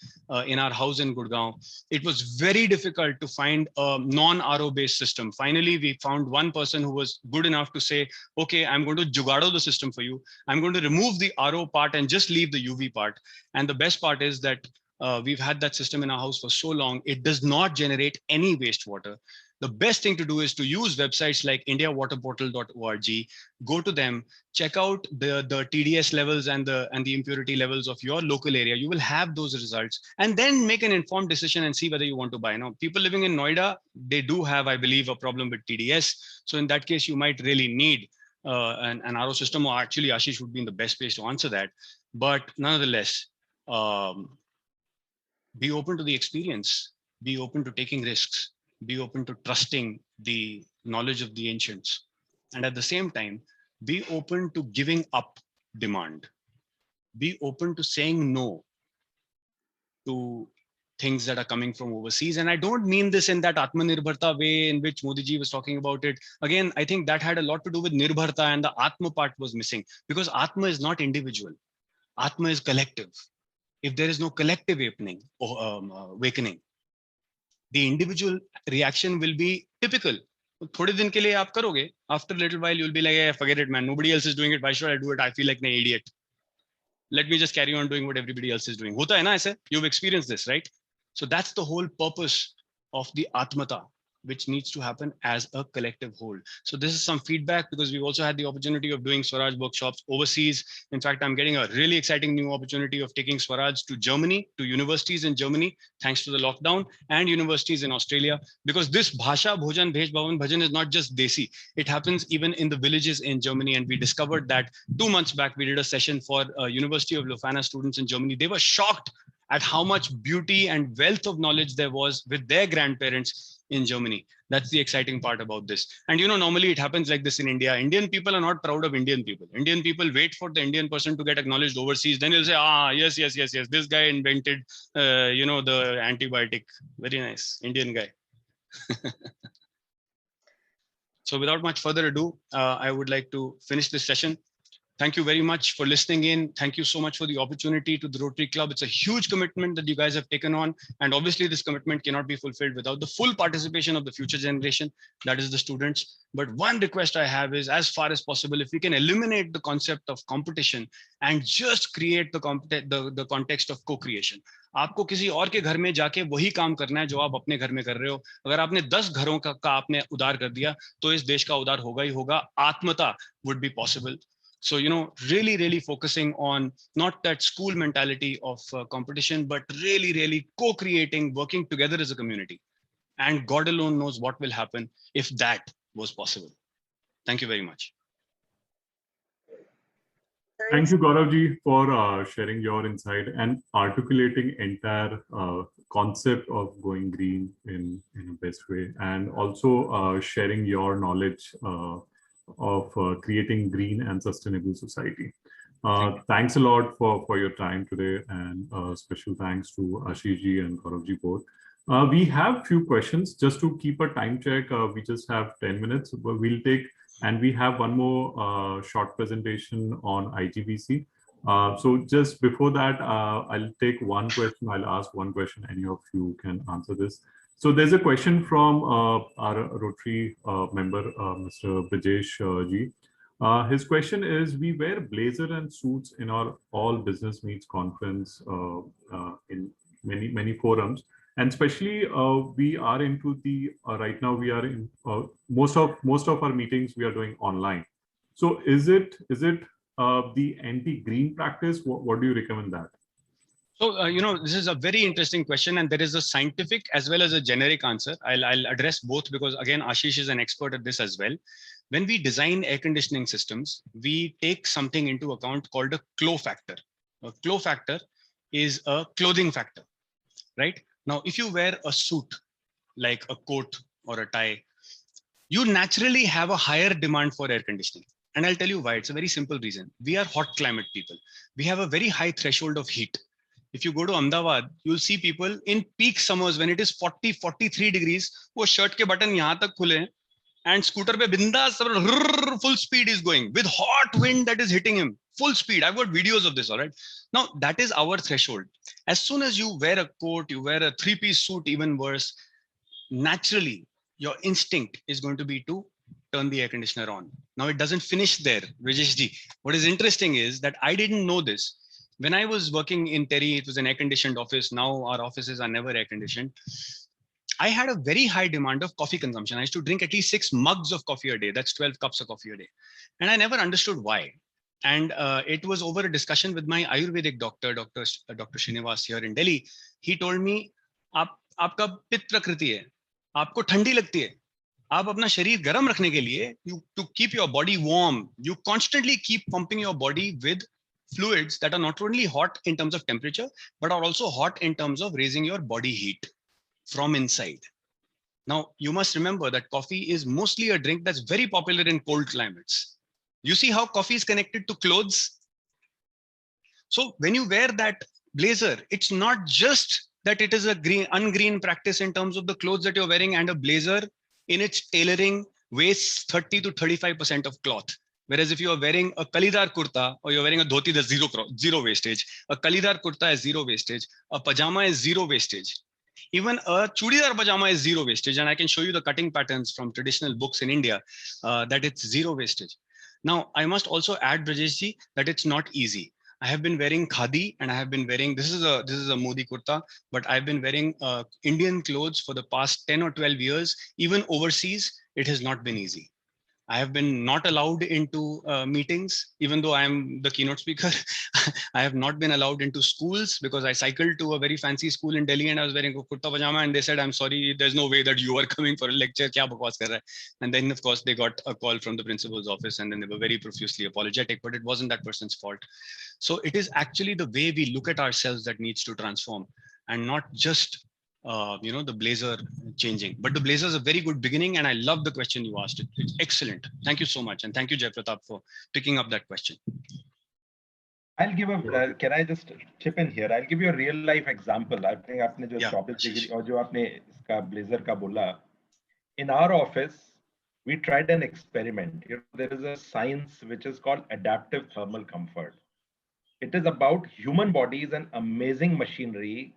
in our house in Gurgaon, it was very difficult to find a non-RO based system. Finally, we found one person who was good enough to say, okay, I'm going to jugado the system for you. I'm going to remove the RO part and just leave the UV part. And the best part is that we've had that system in our house for so long, it does not generate any wastewater. The best thing to do is to use websites like indiawaterportal.org, go to them, check out the TDS levels and the impurity levels of your local area. You will have those results, and then make an informed decision and see whether you want to buy. Now, people living in Noida, they do have, I believe, a problem with TDS. So in that case, you might really need an RO system, or actually Ashish would be in the best place to answer that. But nonetheless, be open to the experience, be open to taking risks, be open to trusting the knowledge of the ancients. And at the same time, be open to giving up demand. Be open to saying no to things that are coming from overseas. And I don't mean this in that Atmanirbharta way in which Modi ji was talking about it. Again, I think that had a lot to do with Nirbharta, and the Atma part was missing, because Atma is not individual. Atma is collective. If there is no collective awakening, the individual reaction will be typical. थोड़े दिन के लिए आप करोगे, after a little while you'll be like, hey, forget it, man, nobody else is doing it, why should I do it? I feel like an idiot. Let me just carry on doing what everybody else is doing. होता है ना ऐसे? You've experienced this, right? So that's the whole purpose of the Atmata, which needs to happen as a collective whole. So this is some feedback, because we've also had the opportunity of doing Swaraj workshops overseas. In fact, I'm getting a really exciting new opportunity of taking Swaraj to Germany, to universities in Germany, thanks to the lockdown, and universities in Australia, because this Bhasha Bhojan Bhesh Bhavan Bhajan is not just Desi. It happens even in the villages in Germany. And we discovered that 2 months back, we did a session for University of Leuphana students in Germany. They were shocked at how much beauty and wealth of knowledge there was with their grandparents in Germany. That's the exciting part about this. And you know, normally it happens like this in India. Indian people are not proud of Indian people. Indian people wait for the Indian person to get acknowledged overseas. Then he'll say, yes, this guy invented, the antibiotic. Very nice, Indian guy. So without much further ado, I would like to finish this session. Thank you very much for listening in. Thank you so much for the opportunity to the Rotary Club. It's a huge commitment that you guys have taken on. And obviously this commitment cannot be fulfilled without the full participation of the future generation, that is the students. But one request I have is, as far as possible, if we can eliminate the concept of competition and just create the context of co-creation. आपको किसी और के घर में जाके वही काम करना है जो आप अपने घर में कर रहे हो. अगर आपने 10 घरों का आपने उदार कर दिया, तो इस देश का उदार होगा ही होगा. आत्मता would be possible. So, really focusing on not that school mentality of competition, but really co-creating, working together as a community. And God alone knows what will happen if that was possible. Thank you very much. Thank you, Gaurav ji, for sharing your insight and articulating entire concept of going green in a best way, and also sharing your knowledge of creating green and sustainable society. Thanks a lot for your time today, and special thanks to Ashish ji and Gaurav ji both. We have few questions. Just to keep a time check, we just have 10 minutes, but we'll take, and we have one more short presentation on IGBC. So just before that, I'll take one question. I'll ask one question. Any of you can answer this. So there's a question from our Rotary member, Mr. Brajesh ji. His question is, we wear blazer and suits in our all business meets conference in many forums. And especially we are into the, right now we are in, most of our meetings we are doing online. So is it the anti-green practice? What do you recommend that? So, this is a very interesting question, and there is a scientific as well as a generic answer. I'll address both because, again, Ashish is an expert at this as well. When we design air conditioning systems, we take something into account called a CLO factor. A CLO factor is a clothing factor, right? Now, if you wear a suit, like a coat or a tie, you naturally have a higher demand for air conditioning. And I'll tell you why. It's a very simple reason. We are hot climate people. We have a very high threshold of heat. If you go to Ahmedabad, you'll see people in peak summers when it is 40, 43 degrees, wo shirt ke button yahan tak khule hain, and scooter pe bindas full speed is going with hot wind that is hitting him. Full speed. I've got videos of this, all right? Now, that is our threshold. As soon as you wear a coat, you wear a three-piece suit, even worse, naturally, your instinct is going to be to turn the air conditioner on. Now, it doesn't finish there, Rajeshji. What is interesting is that I didn't know this. When I was working in Terry, it was an air-conditioned office. Now our offices are never air-conditioned. I had a very high demand of coffee consumption. I used to drink at least 6 mugs of coffee a day. That's 12 cups of coffee a day. And I never understood why. And it was over a discussion with my Ayurvedic doctor, Dr. Srinivas here in Delhi. He told me, आपका पित्त प्रकृति है, आपको ठंडी लगती है, आप अपना शरीर गर्म रखने के लिए, to keep your body warm, you constantly keep pumping your body with fluids that are not only hot in terms of temperature, but are also hot in terms of raising your body heat from inside. Now, you must remember that coffee is mostly a drink that's very popular in cold climates. You see how coffee is connected to clothes? So when you wear that blazer, it's not just that it is a ungreen practice in terms of the clothes that you're wearing, and a blazer in its tailoring wastes 30 to 35% of cloth. Whereas if you are wearing a kalidar kurta or you're wearing a dhoti, there's zero wastage. A kalidar kurta is zero wastage. A pajama is zero wastage. Even a chudidar pajama is zero wastage. And I can show you the cutting patterns from traditional books in India that it's zero wastage. Now, I must also add, Brajeshji, that it's not easy. I have been wearing khadi, and I have been wearing, this is a Modi kurta, but I've been wearing Indian clothes for the past 10 or 12 years. Even overseas, it has not been easy. I have been not allowed into meetings, even though I am the keynote speaker. I have not been allowed into schools because I cycled to a very fancy school in Delhi and I was wearing a kurta pajama, and they said, I'm sorry, there's no way that you are coming for a lecture. Kya bakwas kar raha hai? And then, of course, they got a call from the principal's office, and then they were very profusely apologetic, but it wasn't that person's fault. So it is actually the way we look at ourselves that needs to transform, and not just the blazer changing. But the blazer is a very good beginning, and I love the question you asked. It's excellent. Thank you so much, and thank you, Jai Pratap, for picking up that question. I'll give a. Can I just chip in here? I'll give you a real life example. I think आपने जो 24 degree और जो आपने इसका blazer का बोला. In our office, we tried an experiment. There is a science which is called adaptive thermal comfort. It is about human body is an amazing machinery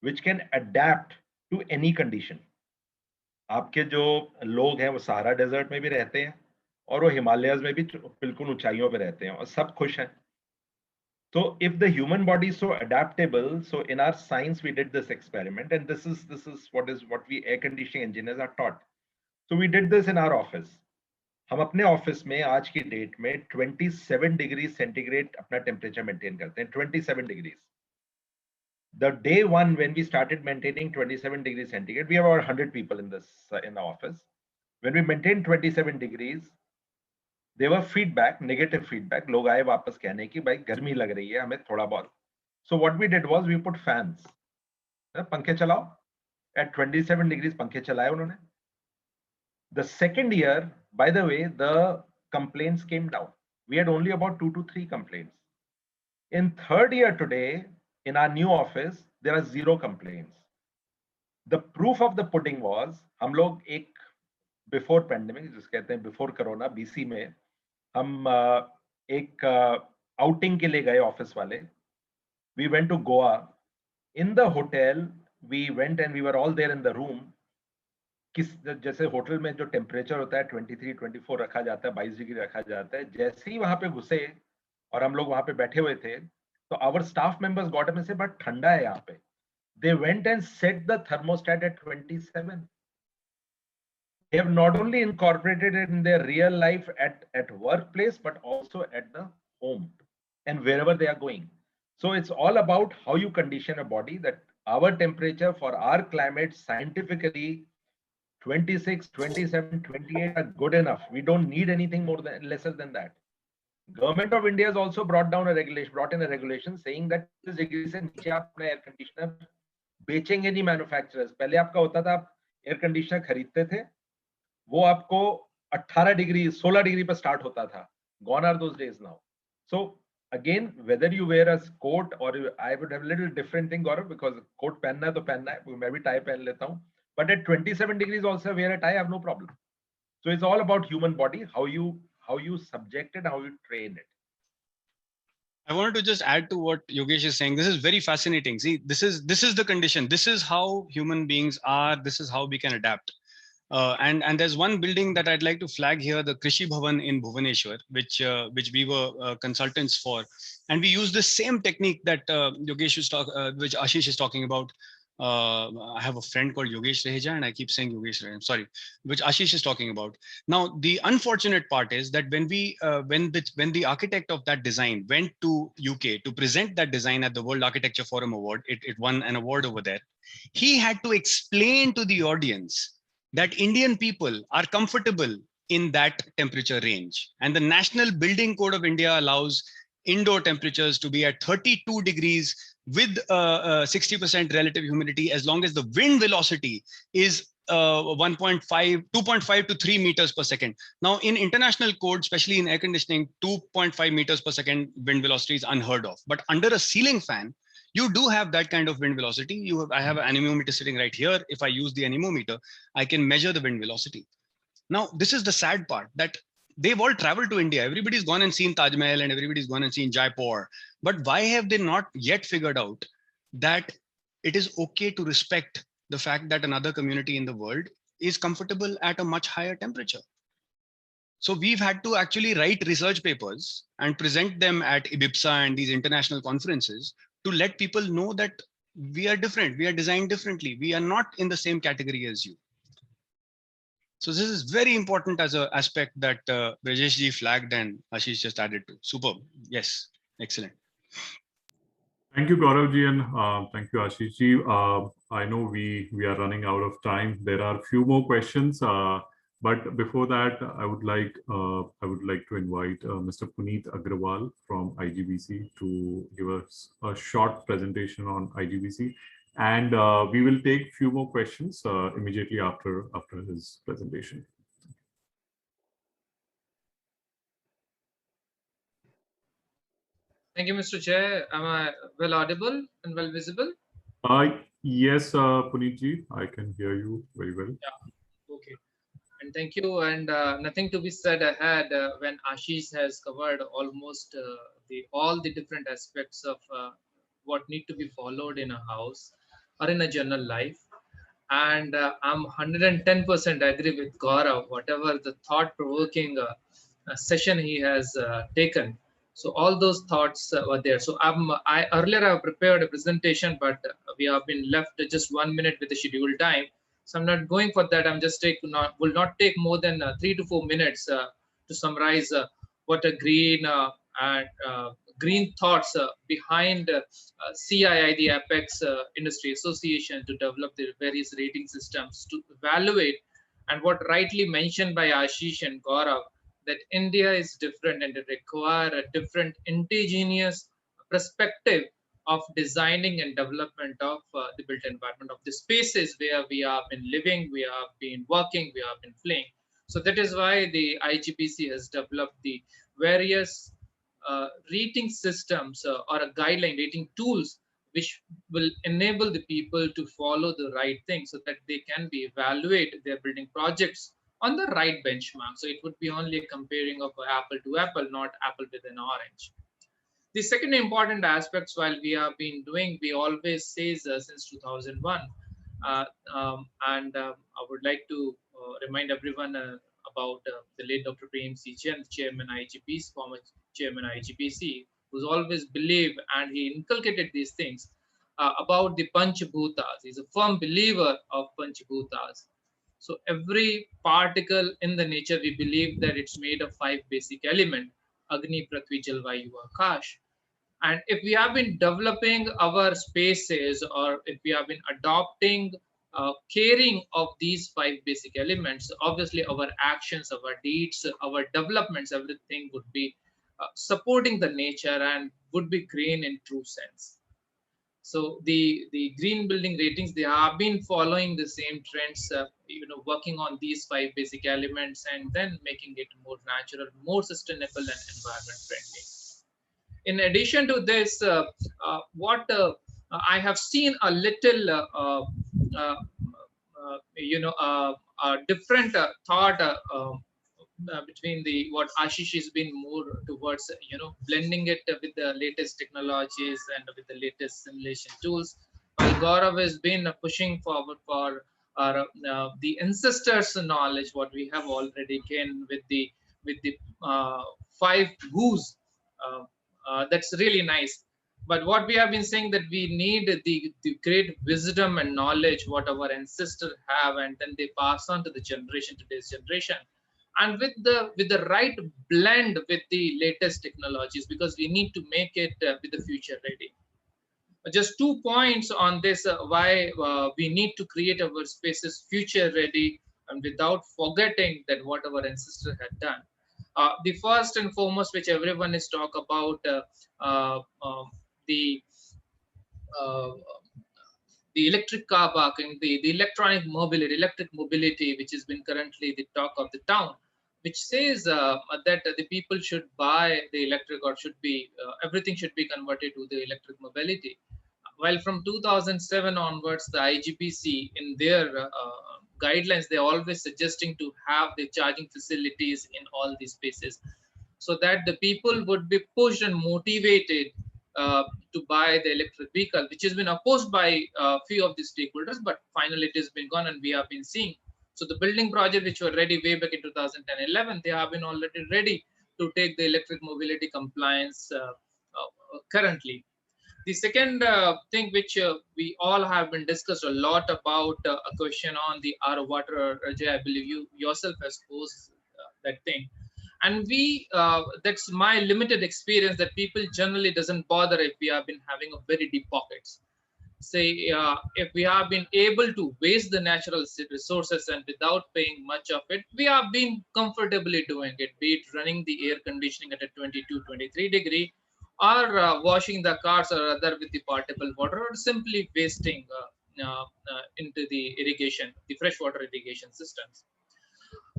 which can adapt to any condition. आपके जो लोग हैं वो Sahara desert में भी रहते हैं और वो हिमालयाज में भी बिल्कुल ऊंचाइयों पे रहते हैं और सब खुश हैं. So if the human body is so adaptable, so in our science we did this experiment, and this is what we air conditioning engineers are taught. So we did this in our office. हम अपने office में आज की date में 27 degree centigrade अपना temperature maintain करते हैं. 27 degrees. The day one when we started maintaining 27 degrees centigrade, we have about 100 people in the office. When we maintained 27 degrees, there were negative feedback. लोग आए वापस कहने की भाई गर्मी लग रही है हमें थोड़ा बहुत. So what we did was we put fans. पंखे चलाओ. At 27 degrees पंखे चलाए उन्होंने. The second year, by the way, the complaints came down. We had only about 2 to 3 complaints. In third year today, in our new office, there are 0 complaints. The proof of the pudding was, हम लोग एक before pandemic, जिस कहते हैं before corona, BC में, हम एक outing के लिए गए office वाले. We went to Goa. In the hotel, we went and we were all there in the room. जैसे होटल में जो टेम्परेचर होता है 23, 24 रखा जाता है, 22 डिग्री रखा जाता है. जैसे ही वहां पे घुसे और हम लोग वहां पे बैठे हुए थे, तो our staff members got up and said, "But ठंडा है यहाँ पे." They went and set the thermostat at 27. They have not only incorporated it in their real life at workplace, but also at the home and wherever they are going. So it's all about how you condition a body, that our temperature for our climate scientifically 26, 27, 28 are good enough. We don't need anything more than lesser than that. Government of India has also brought in a regulation saying that 30 degrees से नीचे आप अपना air conditioner बेचेंगे नहीं manufacturers. पहले आपका होता था, आप air conditioner खरीदते थे, वो आपको 18 डिग्री 16 डिग्री पर स्टार्ट होता था. Gone are those days now. So again, whether you wear a coat or I would have a little different thing, Gaurav, because coat पहनना है तो पहनना है, मैं भी tie पहन लेता हूँ. But at 27 degrees also wear a tie, I have no problem. So it's all about human body, how you subject it, how you train it. I wanted to just add to what Yogesh is saying. This is very fascinating. See, this is the condition. This is how human beings are. This is how we can adapt. And there's one building that I'd like to flag here, the Krishi Bhavan in Bhubaneswar, which we were consultants for, and we use the same technique that Yogesh which Ashish is talking about. I have a friend called Rakheja, and I keep saying Yogesh. I'm sorry, which Ashish is talking about. Now, the unfortunate part is that when the architect of that design went to UK to present that design at the World Architecture Forum Award, it won an award over there. He had to explain to the audience that Indian people are comfortable in that temperature range, and the National Building Code of India allows indoor temperatures to be at 32 degrees with 60% relative humidity, as long as the wind velocity is 2.5 to 3 meters per second. Now, in international code, especially in air conditioning, 2.5 meters per second wind velocity is unheard of. But under a ceiling fan, you do have that kind of wind velocity. I have an anemometer sitting right here. If I use the anemometer, I can measure the wind velocity. Now, this is the sad part, that they've all traveled to India. Everybody's gone and seen Taj Mahal and everybody's gone and seen Jaipur. But why have they not yet figured out that it is okay to respect the fact that another community in the world is comfortable at a much higher temperature? So we've had to actually write research papers and present them at IBIPSA and these international conferences to let people know that we are different. We are designed differently. We are not in the same category as you. So this is very important as an aspect that Brajesh ji flagged and Ashish just added to. Superb. Yes. Excellent. Thank you, Gaurav ji, and thank you, Ashish ji. I know we are running out of time. There are a few more questions, but before that, I would like to invite Mr. Puneet Agrawal from IGBC to give us a short presentation on IGBC, and we will take few more questions immediately after his presentation. Thank you, Mr. Chair. Am I well audible and well visible? Yes, Puneet ji, I can hear you very well. Yeah. Okay. And thank you. And nothing to be said ahead when Ashish has covered almost all the different aspects of what need to be followed in a house or in a general life. And I'm 110% agree with Gaurav, whatever the thought-provoking session he has taken. So all those thoughts were there. So I earlier have prepared a presentation, but we have been left just 1 minute with the scheduled time. So I'm not going for that. I'm just will not take more than 3 to 4 minutes to summarize what a green thoughts behind CII, the Apex Industry Association, to develop the various rating systems to evaluate, and what rightly mentioned by Ashish and Gaurav, that India is different and it requires a different indigenous perspective of designing and development of the built environment, of the spaces where we have been living, we have been working, we have been playing. So that is why the IGBC has developed the various rating systems or a guideline rating tools which will enable the people to follow the right thing so that they can be evaluate their building projects on the right benchmark. So it would be only a comparing of apple to apple, not apple with an orange. The second important aspects while we have been doing, we always say since 2001, I would like to remind everyone about the late Dr. Prem C. Chand, Chairman IGBC, former Chairman IGBC, who's always believed and he inculcated these things about the Panchabhutas. He's a firm believer of Panchabhutas. So every particle in the nature, we believe that it's made of 5 basic elements. Agni Prithvi Jal Vayu Akash. And if we have been developing our spaces, or if we have been adopting caring of these 5 basic elements, obviously our actions, our deeds, our developments, everything would be supporting the nature and would be green in true sense. So the green building ratings, they have been following the same trends, working on these 5 basic elements and then making it more natural, more sustainable and environment friendly. In addition to this, what I have seen a little, different thought between what Ashish has been more towards, blending it with the latest technologies and with the latest simulation tools, while Gaurav has been pushing forward for the ancestors' knowledge, what we have already gained with the 5 goos. That's really nice. But what we have been saying, that we need the great wisdom and knowledge what our ancestors have, and then they pass on to the today's generation, and with the right blend with the latest technologies, because we need to make it with the future ready. Just 2 points on this, why we need to create our spaces future ready, and without forgetting that what our ancestors had done. The first and foremost, which everyone is talk about, the uh, the electric car parking, the electronic mobility, electric mobility, which has been currently the talk of the town, which says that the people should buy the electric, or should be everything should be converted to the electric mobility. While from 2007 onwards, the IGBC in their guidelines, they're always suggesting to have the charging facilities in all these spaces, so that the people would be pushed and motivated to buy the electric vehicle, which has been opposed by a few of the stakeholders, but finally it has been gone, and we have been seeing. So the building project, which were ready way back in 2010-11, they have been already ready to take the electric mobility compliance currently. The second thing which we all have been discussed a lot about, a question on the RO water, Rajay, I believe you yourself has posed that thing. And that's my limited experience, that people generally doesn't bother if we have been having a very deep pockets. Say, if we have been able to waste the natural resources and without paying much of it, we have been comfortably doing it, be it running the air conditioning at a 22, 23 degree, or washing the cars or other with the portable water, or simply wasting into the irrigation, the freshwater irrigation systems.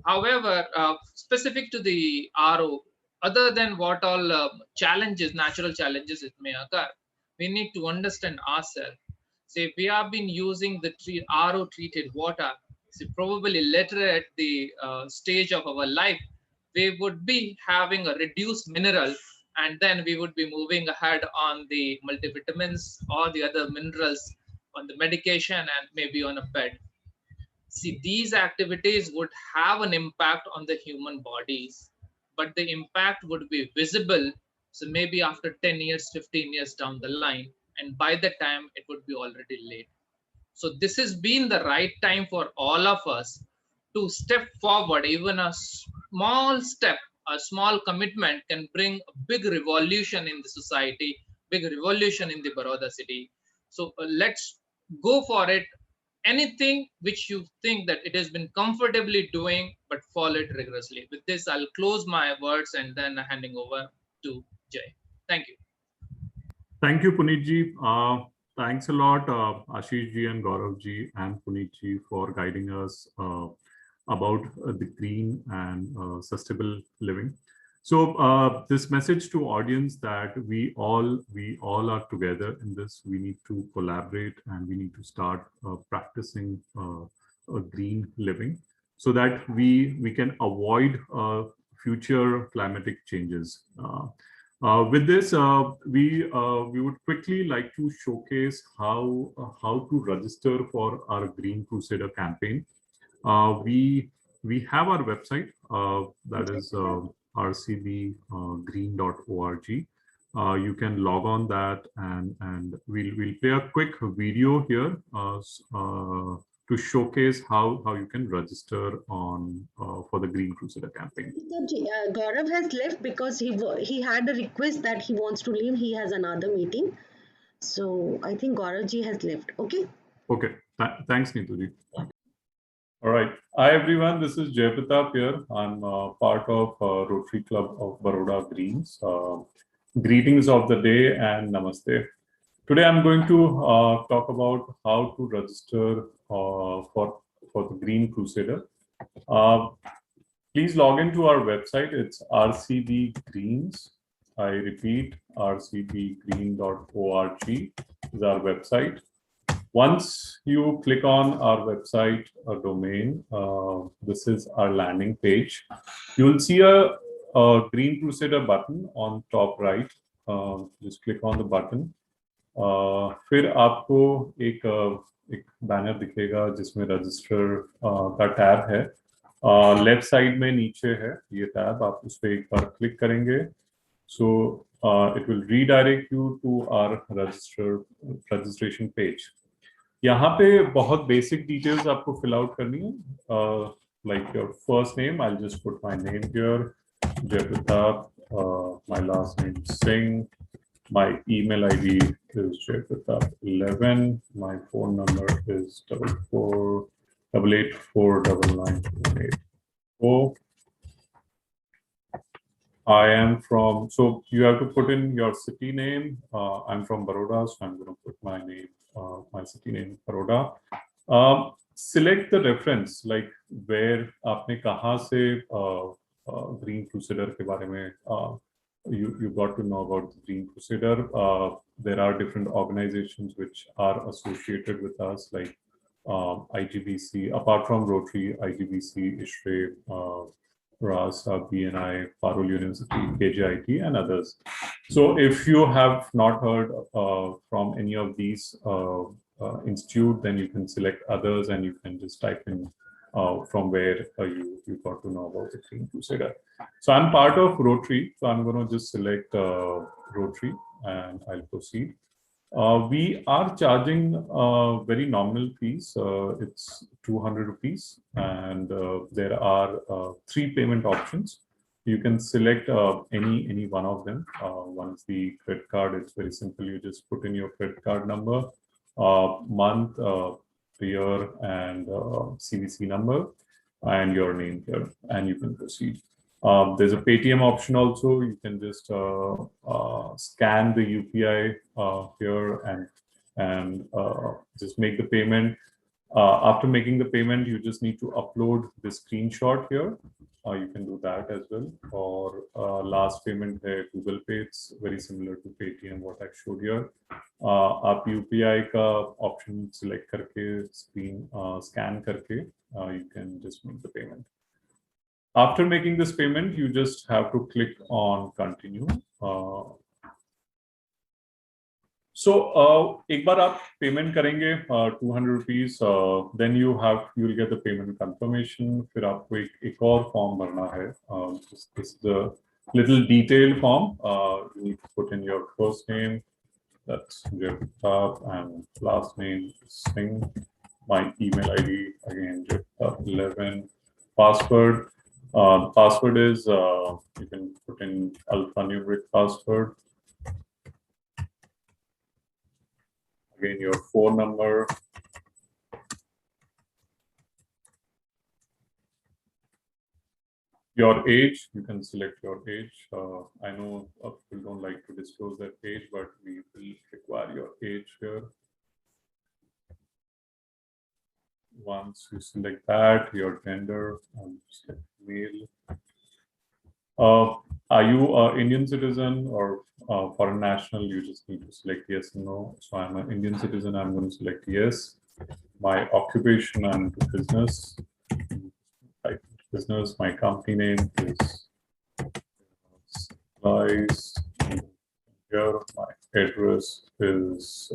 However, specific to the RO, other than what all challenges, natural challenges it may occur, we need to understand ourselves. Say, we have been using the RO treated water. See, probably later at the stage of our life, we would be having a reduced mineral, and then we would be moving ahead on the multivitamins or the other minerals, on the medication, and maybe on a bed. See, these activities would have an impact on the human bodies, but the impact would be visible. So maybe after 10 years, 15 years down the line, and by the time it would be already late. So this has been the right time for all of us to step forward. Even a small step, a small commitment can bring a big revolution in the society, big revolution in the Baroda city. So let's go for it. Anything which you think that it has been comfortably doing, but follow it rigorously. With this, I'll close my words and then handing over to Jay. Thank you. Thank you, Puneet ji. Thanks a lot, Ashish ji and Gaurav ji and Puneet ji, for guiding us about the green and sustainable living. So this message to audience, that we all are together in this. We need to collaborate, and we need to start practicing a green living, so that we can avoid future climatic changes. With this, we would quickly like to showcase how to register for our Green Crusader campaign. We have our website, that is rcbgreen.org. You can log on that, and we'll play a quick video here to to showcase how you can register on for the Green Crusader campaign. Gaurav has left because he had a request that he wants to leave. He has another meeting. So I think Gaurav ji has left. Okay. Okay. Thanks, Neetu ji. All right. Hi, everyone. This is Jay Pratap here. I'm part of Rotary Club of Baroda Greens. Greetings of the day and namaste. Today, I'm going to talk about how to register for the Green Crusader. Please log into our website. It's RCB Greens. I repeat, rcbgreen.org is our website. Once you click on our website domain, this is our landing page. You will see a Green Crusader button on top right. Just click on the button. फिर आपको एक banner दिखेगा जिसमें register का tab है. Left side में नीचे है ये टैब. आप उस पर एक बार क्लिक करेंगे. So it will redirect you to our registration page. यहाँ पे बहुत basic details आपको fill out करनी है. Like your first name, I'll just put my name here, Jay Pratap. My last name is Singh. My email ID is jaypratap11. My phone number is 4488499984. I am from, so you have to put in your city name. I'm from Baroda, so I'm going to put my name, my city name, Baroda. Select the reference, like where आपने कहाँ से Green Crusader के बारे में you got to know about the Green Crusader. There are different organizations which are associated with us, like IGBC, apart from Rotary, IGBC, ISHRE, RAS, BNI, Parul University, KJIT, and others. So if you have not heard from any of these institute, then you can select others and you can just type in from where you got to know about the Green Crusader. So I'm part of Rotary, so I'm going to just select Rotary and I'll proceed. We are charging very nominal fees. It's 200 rupees, and there are 3 payment options. You can select any one of them. One is the credit card. It's very simple. You just put in your credit card number, month, year, and CVC number, and your name here, and you can proceed. There's a Paytm option also. You can just scan the UPI here and just make the payment. After making the payment, you just need to upload the screenshot here. You can do that as well. Or last payment है Google Pay. It's very similar to Paytm what I showed here. आप UPI का option select करके scan करके you can just make the payment. After making this payment, you just have to click on continue. So एक बार आप payment करेंगे 200 rupees, then you will get the payment confirmation. फिर आपको एक और form भरना है. This is the little detailed form. You need to put in your first name, that's Jaypratap, and last name is Singh. My email ID again Jaypratap11. Password. Password is you can put in alphanumeric password. Again, your phone number. Your age, you can select your age. I know people don't like to disclose their age, but we will require your age here. Once you select that, your gender, select male. Are you an Indian citizen or foreign national? You just need to select yes and no. So I'm an Indian citizen, I'm going to select yes. My occupation, I'm into business. Type business, my company name is analyse. Here, my address is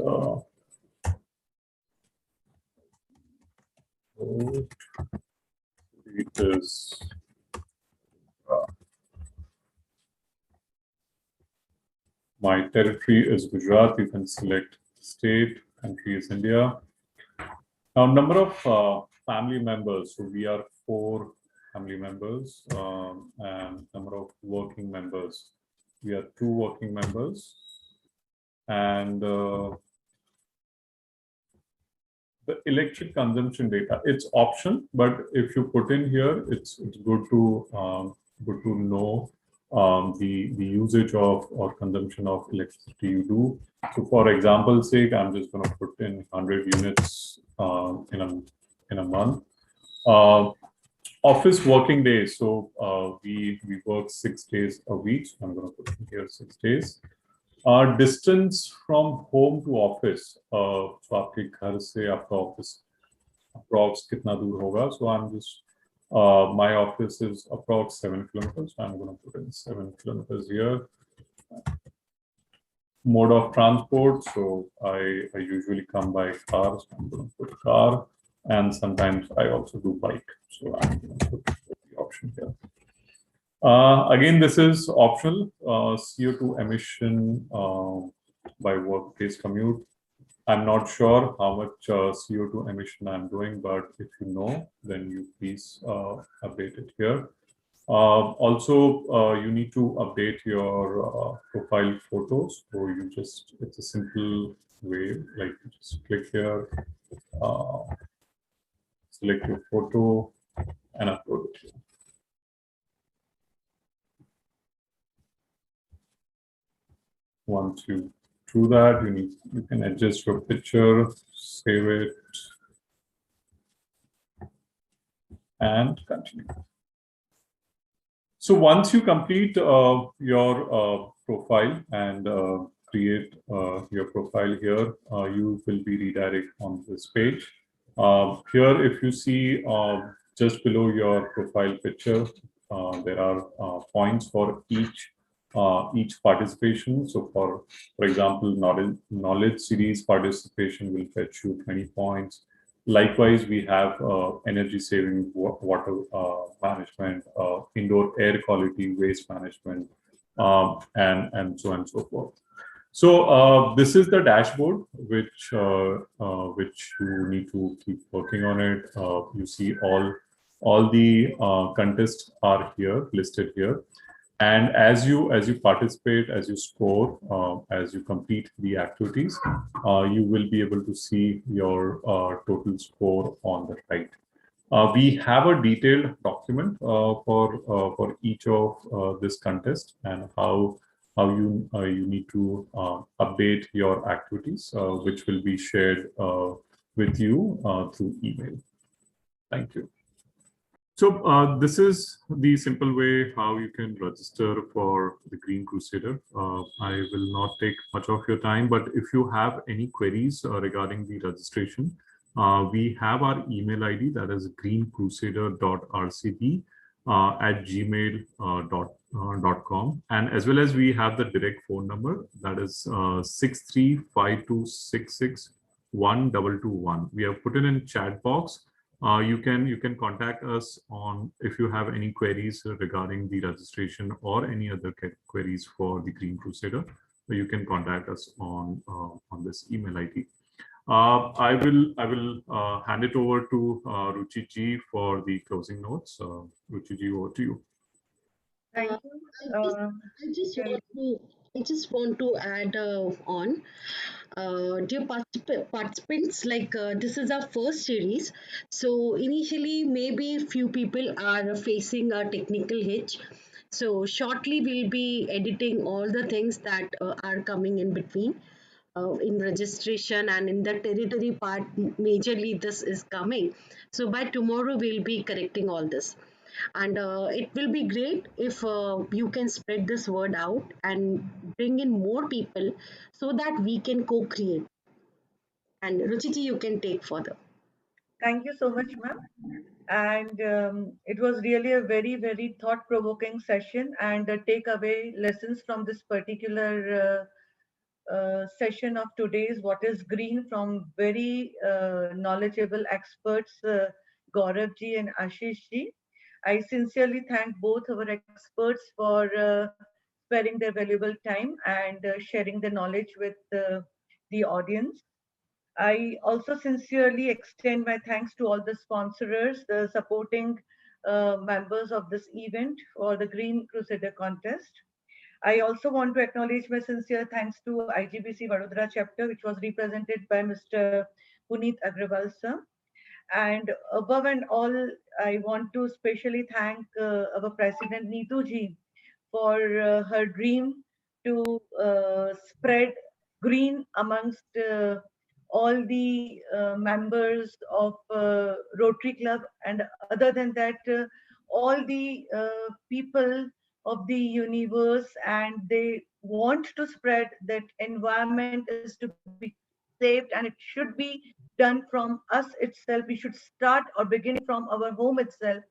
it is my territory is Gujarat. You can select state, country is India. Now, number of family members. So we are 4 family members, and number of working members. We are 2 working members, and the electric consumption data. It's optional, but if you put in here, it's good to know the usage of or consumption of electricity you do. So, for example's sake, I'm just going to put in 100 units in a month. Office working days. So we work 6 days a week. So I'm going to put in here 6 days. Distance from home to office. So आपके घर से आपका office approx कितना दूर होगा? So I'm just my office is approx 7 kilometers. So I'm going to put in 7 kilometers here. Mode of transport. So I usually come by car. So I'm going to put car, and sometimes I also do bike. So I'm going to put the option here. Again, this is optional. CO2 emission by workplace commute. I'm not sure how much CO2 emission I'm doing, but if you know, then you please update it here. Also, you need to update your profile photos. So you just, it's a simple way, like you just click here, select your photo, and upload it here. Once you do that, you can adjust your picture, save it, and continue. So once you complete your profile and create your profile here, you will be redirected on this page. Here, if you see just below your profile picture, there are points for each participation. So for example, knowledge series participation will fetch you 20 points. Likewise, we have energy saving, water management, indoor air quality, waste management, and so on and so forth. So this is the dashboard which you need to keep working on it. You see all the contests are here listed here. And as you participate, as you score, as you complete the activities, you will be able to see your total score on the right. We have a detailed document for each of this contest and how you need to update your activities, which will be shared with you through email. Thank you. So this is the simple way how you can register for the Green Crusader. I will not take much of your time, but if you have any queries regarding the registration, we have our email ID, that is greencrusader.rcb@gmail.com, and as well as we have the direct phone number, that is 6352661221. We have put it in chat box. You can contact us on if you have any queries regarding the registration or any other queries for the Green Crusader. You can contact us on this email ID. I will hand it over to Ruchi ji for the closing notes. Ruchi ji, over to you. Thank you. I just want to add on. Dear participants, like this is our first series. So initially, maybe few people are facing a technical hitch. So shortly, we'll be editing all the things that are coming in between. In registration and in the territory part, majorly this is coming. So by tomorrow, we'll be correcting all this. And it will be great if you can spread this word out and bring in more people so that we can co-create. And Ruchiji, you can take further. Thank you so much, ma'am. And it was really a very, very thought-provoking session, and take away lessons from this particular session of today's What is Green from very knowledgeable experts, Gaurav ji and Ashish ji. I sincerely thank both our experts for sparing their valuable time and sharing the knowledge with the audience. I also sincerely extend my thanks to all the sponsors, the supporting members of this event for the Green Crusader contest. I also want to acknowledge my sincere thanks to IGBC Vadodara chapter, which was represented by Mr. Puneet Agrawal sir. And above and all, I want to specially thank our President Neetu ji for her dream to spread green amongst all the members of Rotary Club, and other than that, all the people of the universe, and they want to spread that environment is to be saved, and it should be done from us itself. We should start or beginning from our home itself.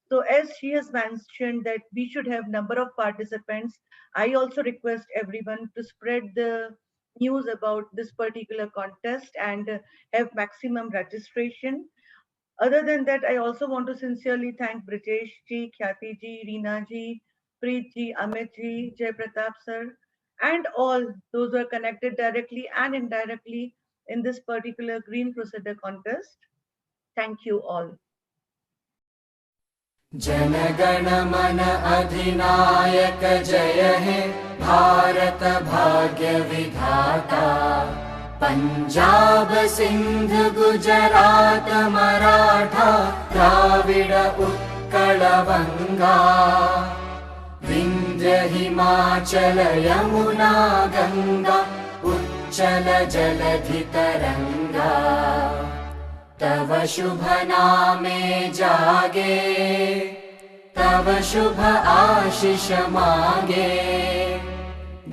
So as she has mentioned that we should have number of participants, I also request everyone to spread the news about this particular contest and have maximum registration. Other than that, I also want to sincerely thank Britesh ji, Khyati ji, Reena ji, Preet ji, Amit ji, Jay Pratap sir, and all those who are connected directly and indirectly in this particular Green Crusader contest. Thank you all. जनगण मन अधिनायक जय हे भारत भाग्य विधाता पंजाब सिंध गुजरात मराठा द्राविड उत्कल बंगा विंध्य हिमाचल यमुना गंगा उच्चल जलधि तरंगा तव शुभ नामे जागे तव शुभ आशीष मांगे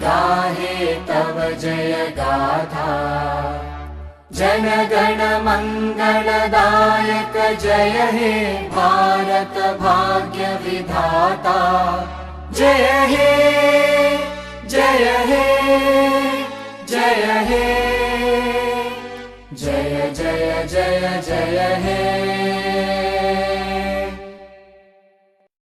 गाहे तव जय गाथा जन गण मंगलदायक जय हे भारत भाग्य विधाता जय हे जय हे जय हे जय जय जय जय हे